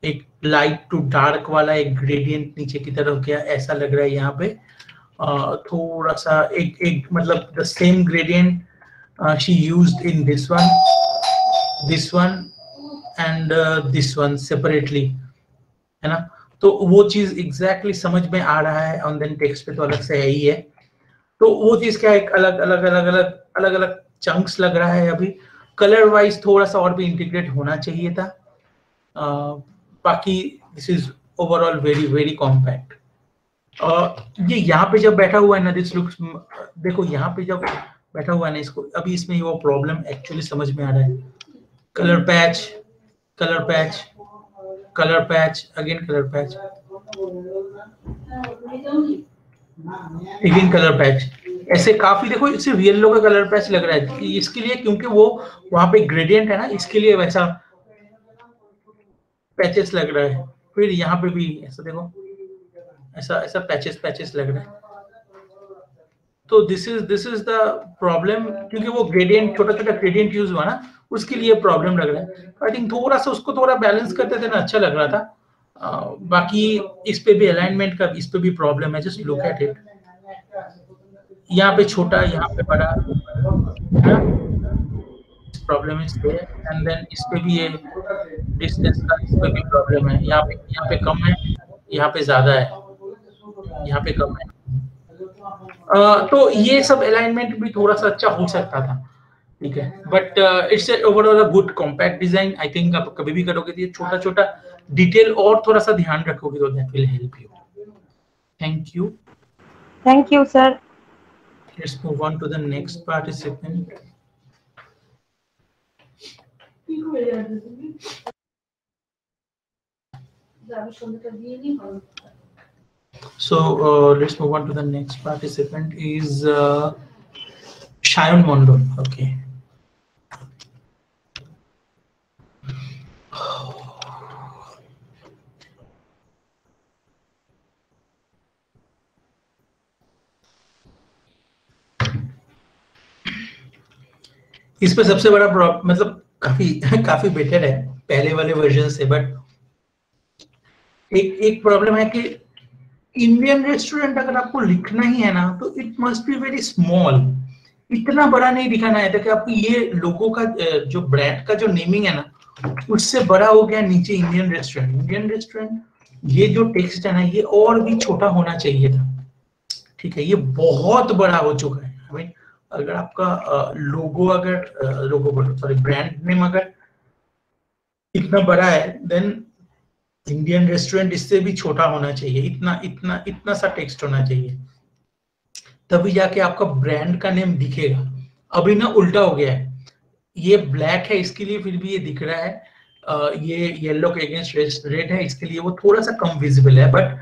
एक लाइट टू डार्क वाला एक ग्रेडियंट नीचे की तरफ गया, ऐसा लग रहा है यहाँ पे। थोड़ा सा एक मतलब the same gradient she used in this one and this one separately, है ना। तो वो चीज एग्जैक्टली समझ में आ रहा है, ऑन देन टेक्स्ट पे तो अलग से है ही है। तो वो चीज क्या, एक अलग चंक्स लग रहा है। अभी कलर वाइज थोड़ा सा और भी इंटीग्रेट होना चाहिए था। बाकी this is overall very compact. ये यहाँ पे जब बैठा हुआ है ना, दिस लुक्स, देखो यहाँ पे जब बैठा हुआ है ना, इसको अभी इसमें वो प्रॉब्लम एक्चुअली समझ में आ रहा है। Colour patch again, colour patch again, colour patch, ऐसे काफी। देखो इससे रियल लो का कलर पैच लग रहा है इसके लिए, क्योंकि वो वहां पे ग्रेडियंट है ना, इसके लिए वैसा पैचेस लग रहा है। फिर यहाँ पे भी ऐसा देखो, ऐसा पैचेस लग रहा है। तो दिस इज द प्रॉब्लम, क्योंकि वो ग्रेडियंट, छोटा ग्रेडियंट यूज हुआ ना, उसके लिए प्रॉब्लम लग रहा है। आई थिंक थोड़ा सा उसको थोड़ा बैलेंस करते थे ना, अच्छा लग रहा था। बाकी इस पे भी अलाइनमेंट का, इस पे भी प्रॉब्लम है। जस्ट लुक एट इट, यहाँ पे छोटा, यहाँ पे बड़ा, प्रॉब्लम है इस पे। एंड देन इस पे भी ये डिस्टेंस का, इस पे भी प्रॉब्लम है। यहाँ पे कम है, यहाँ पे ज्यादा है, यहाँ पे कम है। तो ये सब अलाइनमेंट भी थोड़ा सा अच्छा हो सकता था, ठीक है। But it's overall a good compact design. I think आप कभी भी करोगे तो ये छोटा डिटेल और थोड़ा सा ध्यान रखोगे तो that will help you. Thank you sir. Let's move on to the next participant. So let's move on to the next participant is Shayan Mondol. Okay. इस पे सबसे बड़ा मतलब काफी बेटर है पहले वाले वर्जन से, बट एक प्रॉब्लम है कि इंडियन रेस्टोरेंट अगर आपको लिखना ही है ना, तो it must be very small. इतना बड़ा नहीं दिखाना है ताकि आपको ये लोगों का जो ब्रांड का जो नेमिंग है ना, उससे बड़ा हो गया नीचे इंडियन रेस्टोरेंट। ये जो टेक्स्ट है ना, ये और भी छोटा होना चाहिए था, ठीक है। ये बहुत बड़ा हो चुका है। I mean, अगर आपका ब्रांड नेम अगर इतना बड़ा है, देन इंडियन रेस्टोरेंट इससे भी छोटा होना चाहिए। इतना सा टेक्स्ट होना चाहिए, तभी जाके आपका ब्रांड का नेम दिखेगा। अभी ना उल्टा हो गया है, ये ब्लैक है इसके लिए फिर भी ये दिख रहा है, ये येलो के अगेंस्ट रेड है इसके लिए वो थोड़ा सा कम विजिबल है, बट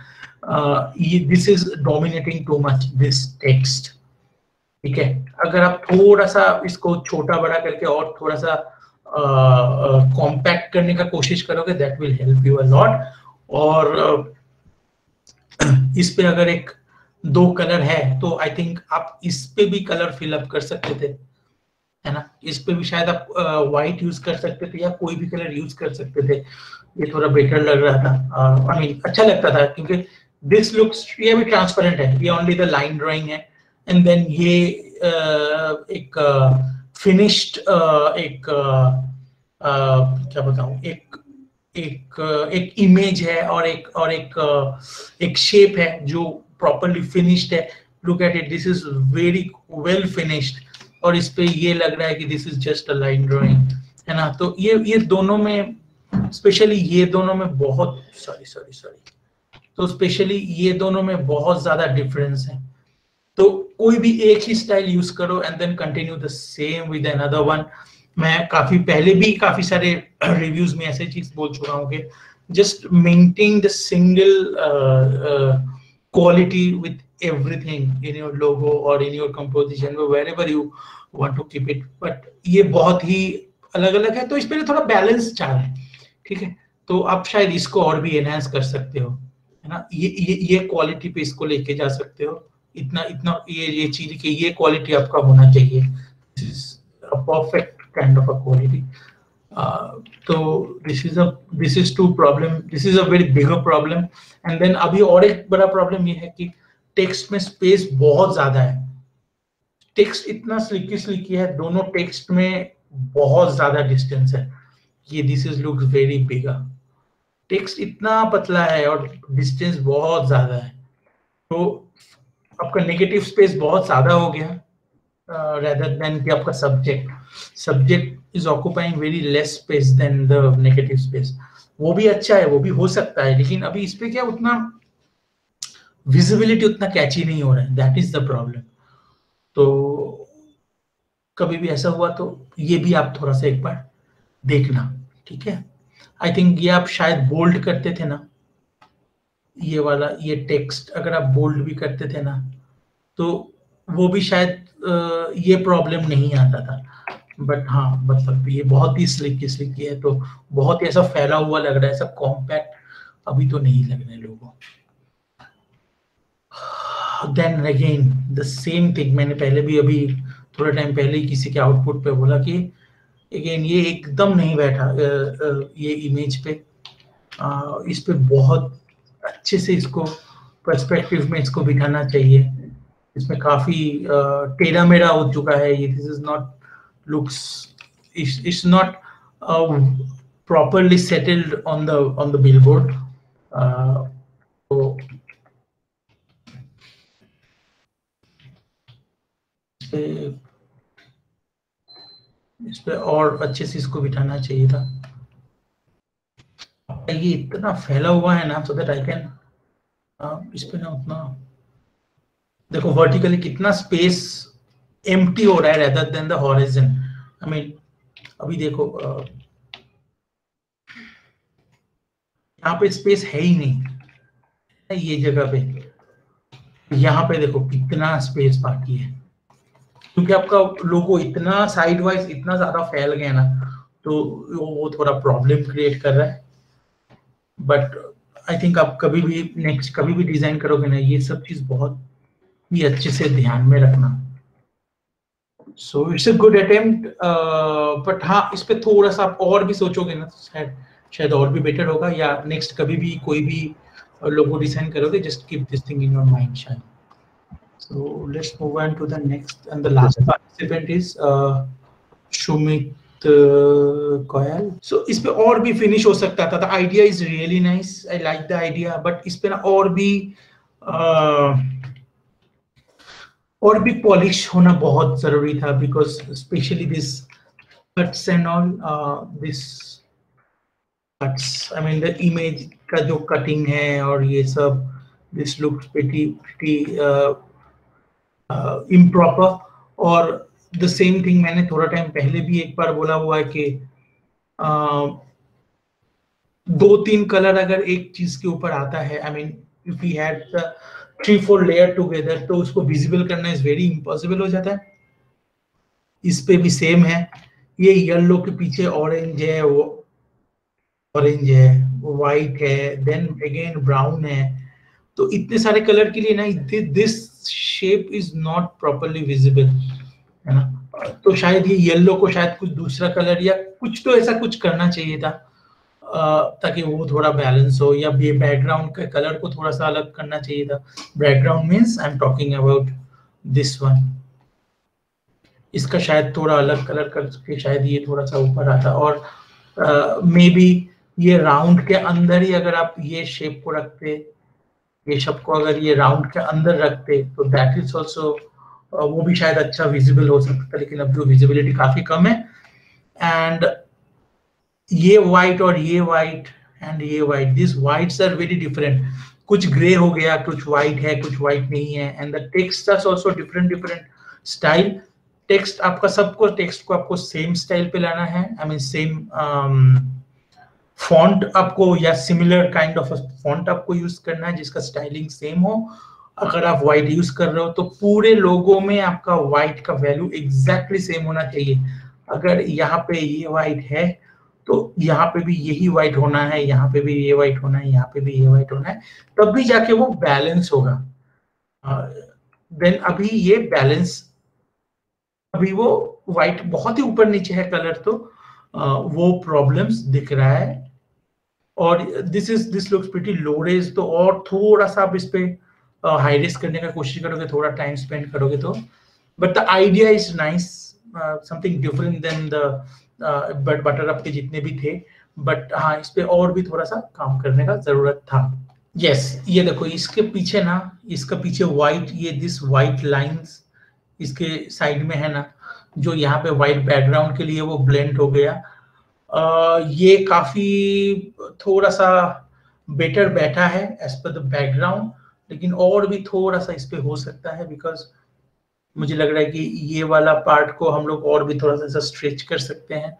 ये this is dominating too much this text. ठीक है, अगर आप थोड़ा सा इसको छोटा बड़ा करके और थोड़ा सा कॉम्पैक्ट करने का कोशिश करोगे, that will help you a lot. और इस पे अगर एक दो कलर है तो आई थिंक आप इस पे भी कलर फिलअप कर सकते थे, है ना। इस पे भी शायद आप व्हाइट यूज कर सकते थे या कोई भी कलर यूज कर सकते थे, ये थोड़ा बेटर लग रहा था, आई मीन अच्छा लगता था, क्योंकि दिस लुक्स, ये भी ट्रांसपेरेंट है, ये ओनली द लाइन ड्राइंग है, एंड देन ये एक फिनिश्ड एक क्या बताऊं, एक इमेज है और एक शेप है जो प्रॉपर्ली फिनिश्ड है। Look at it, this is very well finished, और इस पे ये लग रहा है कि this is just a line drawing, है ना। तो ये दोनों में, स्पेशली ये दोनों में बहुत तो स्पेशली ये दोनों में बहुत ज्यादा डिफरेंस है। तो कोई भी एक ही स्टाइल यूज करो and then continue the same with another one. मैं काफी पहले भी काफी सारे रिव्यूज में ऐसे चीज बोल चुका हूँ कि just maintain the single quality with everything in your logo or in your composition or wherever you want to keep it, but ये बहुत ही अलग अलग है, तो इस पे थोड़ा बैलेंस चाह रहे हैं। ठीक है, तो आप शायद इसको और भी एनहांस कर सकते हो, है ना। ये क्वालिटी पे इसको लेके जा सकते हो, इतना ये चीज की ये क्वालिटी आपका होना चाहिए, this is a perfect kind of a quality. तो this is too problem, this is a very bigger problem. And then अभी और एक बड़ा प्रॉब्लम ये है कि टेक्स्ट में स्पेस बहुत ज्यादा है, टेक्स्ट इतना स्लिकी है, दोनों टेक्स्ट में बहुत ज्यादा डिस्टेंस है। ये this is looks very bigger, text इतना पतला है और डिस्टेंस बहुत ज्यादा है, तो आपका नेगेटिव स्पेस बहुत ज्यादा हो गया, rather than कि आपका subject is occupying very less space then the negative space. वो भी अच्छा है, वो भी हो सकता है, लेकिन अभी इस पे क्या उतना विजिबिलिटी उतना कैची नहीं हो रहा है, दैट इज द प्रॉब्लम। तो कभी भी ऐसा हुआ तो ये भी आप थोड़ा सा एक बार देखना, ठीक है। आई थिंक ये आप शायद बोल्ड करते थे ना, ये वाला ये टेक्स्ट अगर आप बोल्ड भी करते थे ना तो वो भी शायद ये प्रॉब्लम नहीं आता था, बट हाँ मतलब ये बहुत ही स्लिकी है, तो बहुत ही ऐसा फैला हुआ लग रहा है, ऐसा कॉम्पैक्ट अभी तो नहीं लग रहा है लोगों। Then again the same thing, मैंने पहले भी अभी थोड़ा टाइम पहले ही किसी के आउटपुट पे बोला कि अगेन ये एकदम नहीं बैठा ये इमेज पे, इस पे बहुत अच्छे से इसको पर्सपेक्टिव में इसको बिठाना चाहिए। इसमें काफी टेढ़ा मेढ़ा हो चुका है ये, this is not looks, it's not properly settled on the billboard. तो इस पे और अच्छे से इसको बिठाना चाहिए था। ये इतना फैला हुआ है ना, सो दैट आई कैन इस पे ना उतना देखो वर्टिकली कितना स्पेस एम्प्टी हो रहा है rather than the horizon. I mean अभी देखो यहाँ पे स्पेस है ही नहीं, ये जगह पे, यहाँ पे देखो कितना स्पेस बाकी है, क्योंकि आपका लोगो इतना साइड वाइज इतना ज्यादा फैल गया ना, तो वो थोड़ा प्रॉब्लम क्रिएट कर रहा है। बट आई थिंक आप कभी भी नेक्स्ट कभी भी डिजाइन करोगे ना, ये सब चीज बहुत ही अच्छे से ध्यान में रखना। So it's a good attempt, but हाँ इस पे थोड़ा सा आप और भी सोचोगे ना तो शायद और भी बेटर होगा, या नेक्स्ट कभी भी कोई भी लोगो डिजाइन करोगे, just keep this thing in your mind शायद। So let's move on to the next, and the last participant is Shumit Koyal. So इस पे और भी फिनिश हो सकता था। The idea is really nice. I like the idea, but इस पे ना और भी पॉलिश होना बहुत जरूरी था, because especially this cuts and all, this cuts. I mean the image का जो cutting है और ये सब, this looks pretty इम्प्रॉपर। और द सेम थिंग मैंने थोड़ा टाइम पहले भी एक बार बोला हुआ है कि 2-3 कलर अगर एक चीज के ऊपर आता है, I mean if we had 3-4 layer together, तो उसको विजिबल करना इज वेरी इम्पॉसिबल हो जाता है। इस पे भी सेम है, ये येलो के पीछे ऑरेंज है, वो ऑरेंज है, व्हाइट है, देन अगेन ब्राउन है। तो इतने सारे कलर के लिए ना this shape is not properly visible, है ना। तो शायद ये येलो को शायद कुछ दूसरा कलर या कुछ तो ऐसा कुछ करना चाहिए था ताकि वो थोड़ा बैलेंस हो, या ये बैकग्राउंड के कलर को थोड़ा सा अलग करना चाहिए था। Background means I am talking about this one, इसका शायद थोड़ा अलग कलर करके शायद ये थोड़ा सा ऊपर आता। और मे बी ये राउंड के अंदर ही अगर आप ये शेप को रखते, ये शब्द को अगर ये राउंड के अंदर रखते, तो दैट इज ऑल्सो वो भी शायद अच्छा विजिबल हो सकता, लेकिन अब जो विजिबिलिटी काफी कम है। एंड ये व्हाइट और ये व्हाइट एंड ये white, this whites are very different. कुछ ग्रे हो गया, कुछ व्हाइट है, कुछ व्हाइट नहीं है। And the text are also different style. Text आपका सबको टेक्स्ट को आपको सेम स्टाइल पे लाना है, आई मीन सेम फॉन्ट आपको या सिमिलर काइंड ऑफ फॉन्ट आपको यूज करना है जिसका स्टाइलिंग सेम हो। अगर आप व्हाइट यूज कर रहे हो तो पूरे लोगों में आपका व्हाइट का वैल्यू एग्जैक्टली सेम होना चाहिए। अगर यहाँ पे ये व्हाइट है तो यहाँ पे भी यही व्हाइट होना है, यहाँ पे भी ये व्हाइट होना है, यहाँ पे भी ये व्हाइट होना है, तब भी जाके वो बैलेंस होगा। देन अभी ये बैलेंस, अभी वो व्हाइट बहुत ही ऊपर नीचे है कलर, तो वो प्रॉब्लम्स दिख रहा है। और this looks pretty low res, तो और थोड़ा सा आप इस पे हाई रेज करने का कोशिश करोगे, थोड़ा टाइम स्पेंड करोगे तो। But the idea is nice, something different than the butter up के जितने भी थे। बट हाँ, इस पे और भी थोड़ा सा काम करने का जरूरत था। यस, ये देखो इसके पीछे ना, इसका पीछे व्हाइट, ये दिस व्हाइट लाइंस इसके साइड में है ना, जो यहाँ पे व्हाइट बैकग्राउंड के लिए वो ब्लेंड हो गया। ये काफी थोड़ा सा बेटर बैठा है एज पर द बैकग्राउंड, लेकिन और भी थोड़ा सा इस पे हो सकता है, बिकॉज मुझे लग रहा है कि ये वाला पार्ट को हम लोग और भी थोड़ा सा स्ट्रेच कर सकते हैं।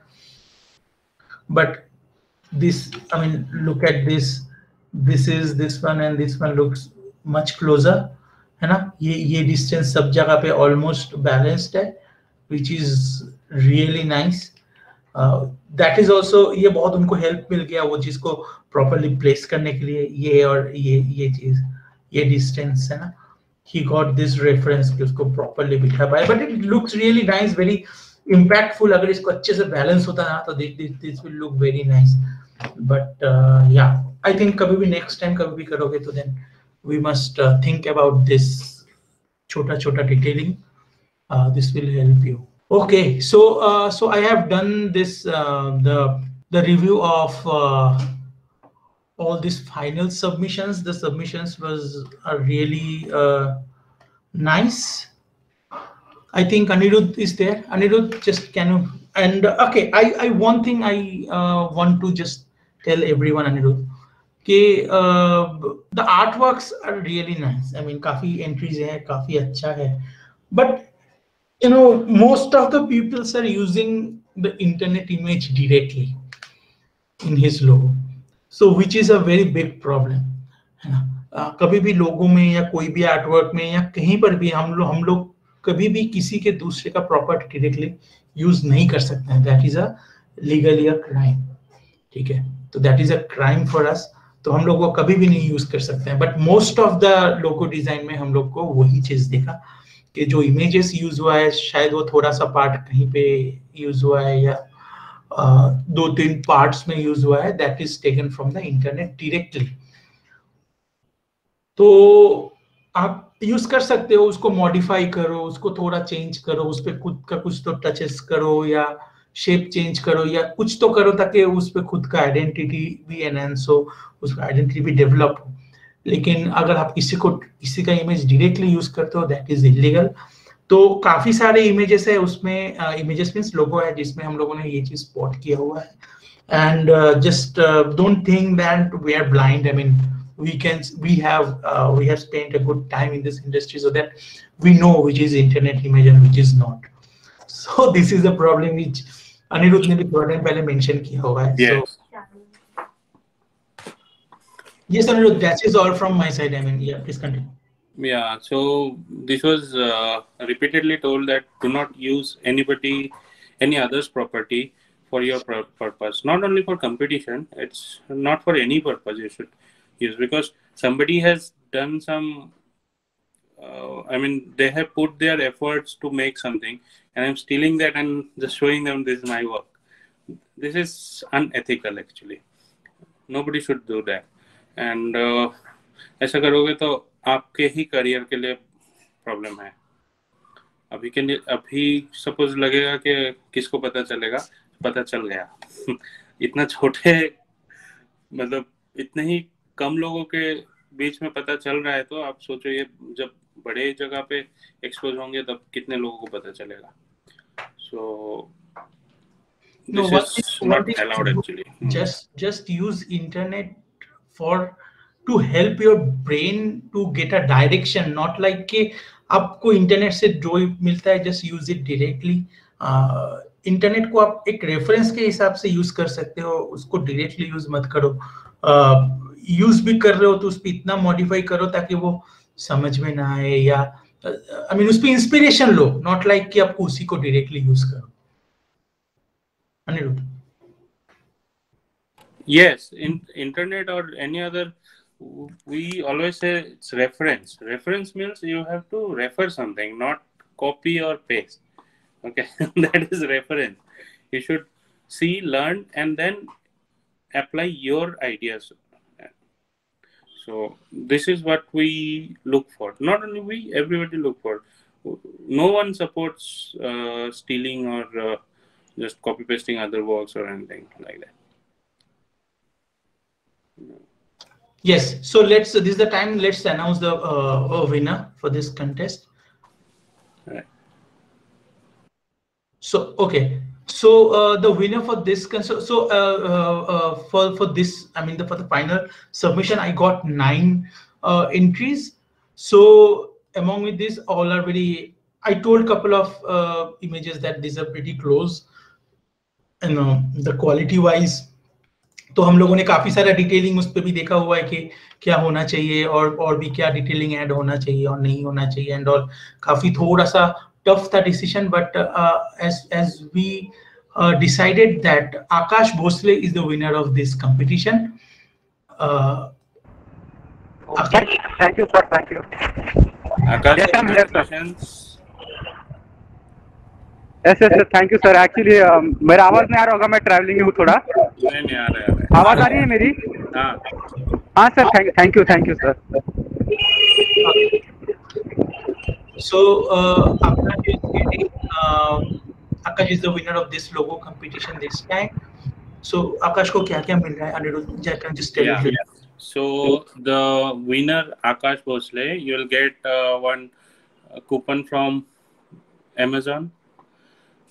But this, I mean look at this is this one and this one looks much closer, है ना। ये डिस्टेंस सब जगह पे ऑलमोस्ट बैलेंस्ड है, which is really nice. That is also, ये बहुत उनको हेल्प मिल गया वो चीज को प्रॉपरली प्लेस करने के लिए। ये और ये चीज, ये डिस्टेंस है ना, he got this reference कि उसको properly बिठा पाए। but it looks really nice, very impactful। अगर इसको अच्छे से बैलेंस होता ना तो this will look very nice। but yeah, I think कभी भी next time कभी भी करोगे तो then we must think about this छोटा detailing। This will help you। Okay, so I have done this the review of all these final submissions. The submissions are really nice. I think Anirudh is there. Anirudh, just can you, and okay, I one thing I want to just tell everyone, Anirudh, कि the artworks are really nice. I mean, काफी entries है, काफी अच्छा है, but you know, most of the people are using the internet image directly in his logo, so which is a very big problem, है ना। कभी भी लोगों में या कोई भी आर्टवर्क में या कहीं पर भी हम लोग कभी भी किसी के दूसरे का प्रॉपर्टी डायरेक्टली यूज नहीं कर सकते हैं। That is a legally a crime, ठीक है। तो that is a crime for us, तो हम लोग वो कभी भी नहीं यूज कर सकते हैं। But most of the logo design में हम लोग को वही चीज देखा कि जो इमेजेस यूज हुआ है, शायद वो थोड़ा सा पार्ट कहीं पे यूज हुआ है या 2-3 पार्ट्स में यूज हुआ है, that is taken from the internet directly. तो आप यूज कर सकते हो, उसको मॉडिफाई करो, उसको थोड़ा चेंज करो, उस पर खुद का कुछ तो टचेस करो या शेप चेंज करो या कुछ तो करो ताकि उस पर खुद का आइडेंटिटी भी एनहांस हो, उसका आइडेंटिटी भी डेवलप हो। लेकिन अगर आप किसी का इमेज डायरेक्टली यूज करते हो, दैट इज इलीगल। तो काफी सारे इमेजेस है उसमें, इमेजेस मींस लोगो है जिसमें हम लोगों ने ये चीज स्पॉट किया हुआ है। And just don't think that we are blind. I mean we have spent a good time in this industry, so that we know which is internet image and which is not. So this is the problem which Anirudh ने भी थोड़ा time पहले mention किया हुआ है. Yes. So yes, Anirudh, that is all from my side. I mean, yeah, please continue. Yeah, so this was repeatedly told that do not use any other's property for your purpose. Not only for competition, it's not for any purpose you should use, because somebody has done some, I mean, they have put their efforts to make something, and I'm stealing that and just showing them this is my work. This is unethical actually. Nobody should do that. And ऐसा करोगे तो आपके ही career के लिए problem है. अभी suppose लगेगा कि किसको पता चलेगा, पता चल गया. इतना छोटे, मतलब इतने ही कम लोगों के बीच में पता चल रहा है, तो आप सोचो ये जब बड़े जगह पे एक्सपोज होंगे तब कितने लोगों को पता चलेगा. So this is not allowed actually. Just use internet to help your brain to get a direction, not like कि आपको इंटरनेट से जो मिलता है just use it directly. Internet को आप एक रेफरेंस के हिसाब से यूज कर सकते हो, उसको डायरेक्टली यूज मत करो. यूज भी कर रहे हो तो उस पर इतना मॉडिफाई करो ताकि वो समझ में ना आए, या आई मीन उस पर इंस्पिरेशन लो, नॉट लाइक कि आपको उसी को डायरेक्टली यूज करो. Anirudh. Yes, in internet or any other, we always say it's reference. Reference means you have to refer something, not copy or paste. Okay, that is reference. You should see, learn, and then apply your ideas. So this is what we look for. Not only we, everybody look for. No one supports stealing or just copy pasting other works or anything like that. Yes, so this is the time. Let's announce the winner for this contest. Right. So okay, so the winner for this for this, I mean for the final submission, I got 9 entries. So among with this, all are very. I told couple of images that these are pretty close, and the quality wise. तो हम लोगों ने काफी सारा detailing उस पे भी देखा हुआ है कि क्या होना चाहिए और भी क्या डिटेलिंग ऐड होना चाहिए और नहीं होना चाहिए एंड ऑल. काफी थोड़ा सा टफ था decision, but as we decided that Akash Bhosle is the winner of this competition. Okay. Thank you, sir. Thank you. Akash, Yes, I'm here, sir. questions? Yes, sir. Thank you, sir. Actually, मेरा आवाज नहीं आ रहा होगा, मैं travelling में हूँ थोड़ा. नहीं आ रहा है. आवाज आ रही है मेरी? हाँ sir. Thank you, sir. So Akash is the winner of this logo competition this time. So Akash को क्या मिल रहा है? Anirudh, can just tell you. So the winner Akash Bhosle, you will get one coupon from Amazon,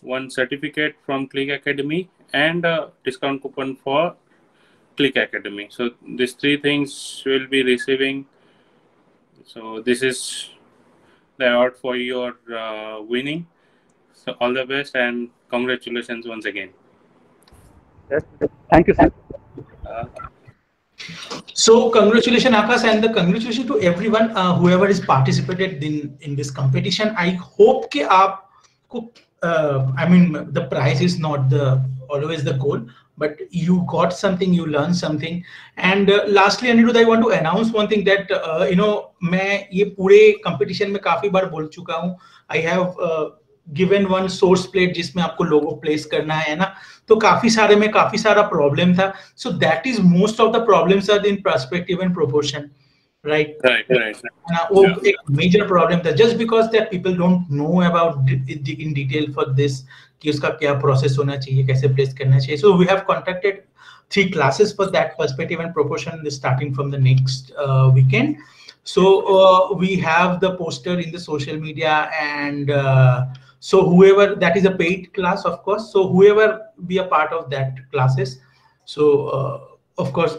one certificate from Click Academy, and a discount coupon for Click Academy. So these 3 things will be receiving. So this is the award for your winning. So all the best and congratulations once again. Yes. Thank you, sir. So congratulations Akash, and the congratulations to everyone whoever is participated in this competition. I hope कि आपको I mean the prize is not always the goal, but you got something, you learned something. And lastly, Anirudh, I want to announce one thing that मैं ये पूरे competition में काफी बार बोल चुका हूँ. I have given one source plate जिसमें आपको logo place करना है ना, तो काफी सारा problem था. So that is most of the problems are in perspective and proportion. Right. वो एक major problem था, just because that people don't know about in detail for this कि उसका क्या process होना चाहिए, कैसे place करना चाहिए. So we have contacted 3 classes for that perspective and proportion starting from the next weekend. So we have the poster in the social media, and so whoever, that is a paid class of course, so whoever be a part of that classes, so of course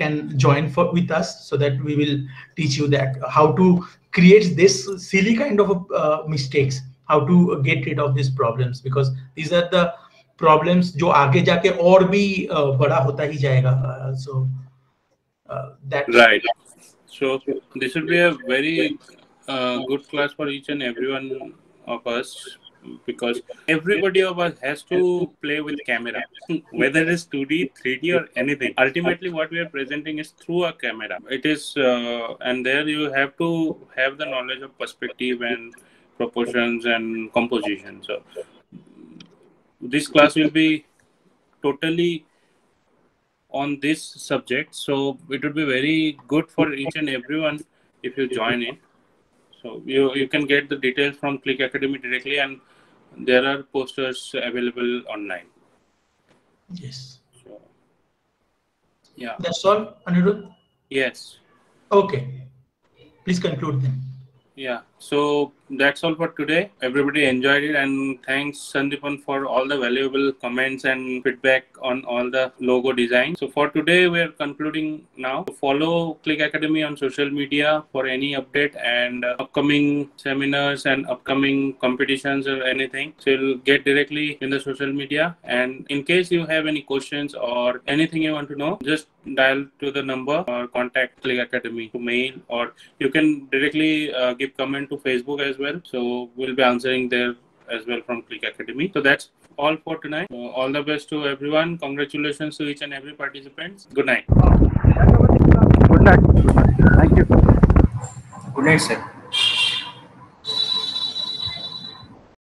can join with us, so that we will teach you that how to create this silly kind of mistakes, how to get rid of these problems, because these are the problems जो आगे जाके और भी बड़ा होता ही जाएगा. So that right. So this would be a very good class for each and every one of us, because everybody of us has to play with camera, whether it is 2D, 3D or anything. Ultimately, what we are presenting is through a camera. It is, and there you have to have the knowledge of perspective and proportions and composition. So this class will be totally on this subject, so it would be very good for each and everyone if you join in. So you can get the details from Click Academy directly, and there are posters available online. Yes. So, yeah. That's all, Anirudh? Yes. Okay. Please conclude then. Yeah. So that's all for today. Everybody enjoyed it, and thanks Sandipan for all the valuable comments and feedback on all the logo design. So for today, we are concluding now. Follow Click Academy on social media for any update and upcoming seminars and upcoming competitions or anything. So you'll get directly in the social media. And in case you have any questions or anything you want to know, just dial to the number or contact Click Academy to mail, or you can directly give comment to Facebook as well. So we'll be answering there as well from Click Academy. So that's all for tonight. All the best to everyone. Congratulations to each and every participant. Good night. Good night. Good night. Thank you. Good night, sir.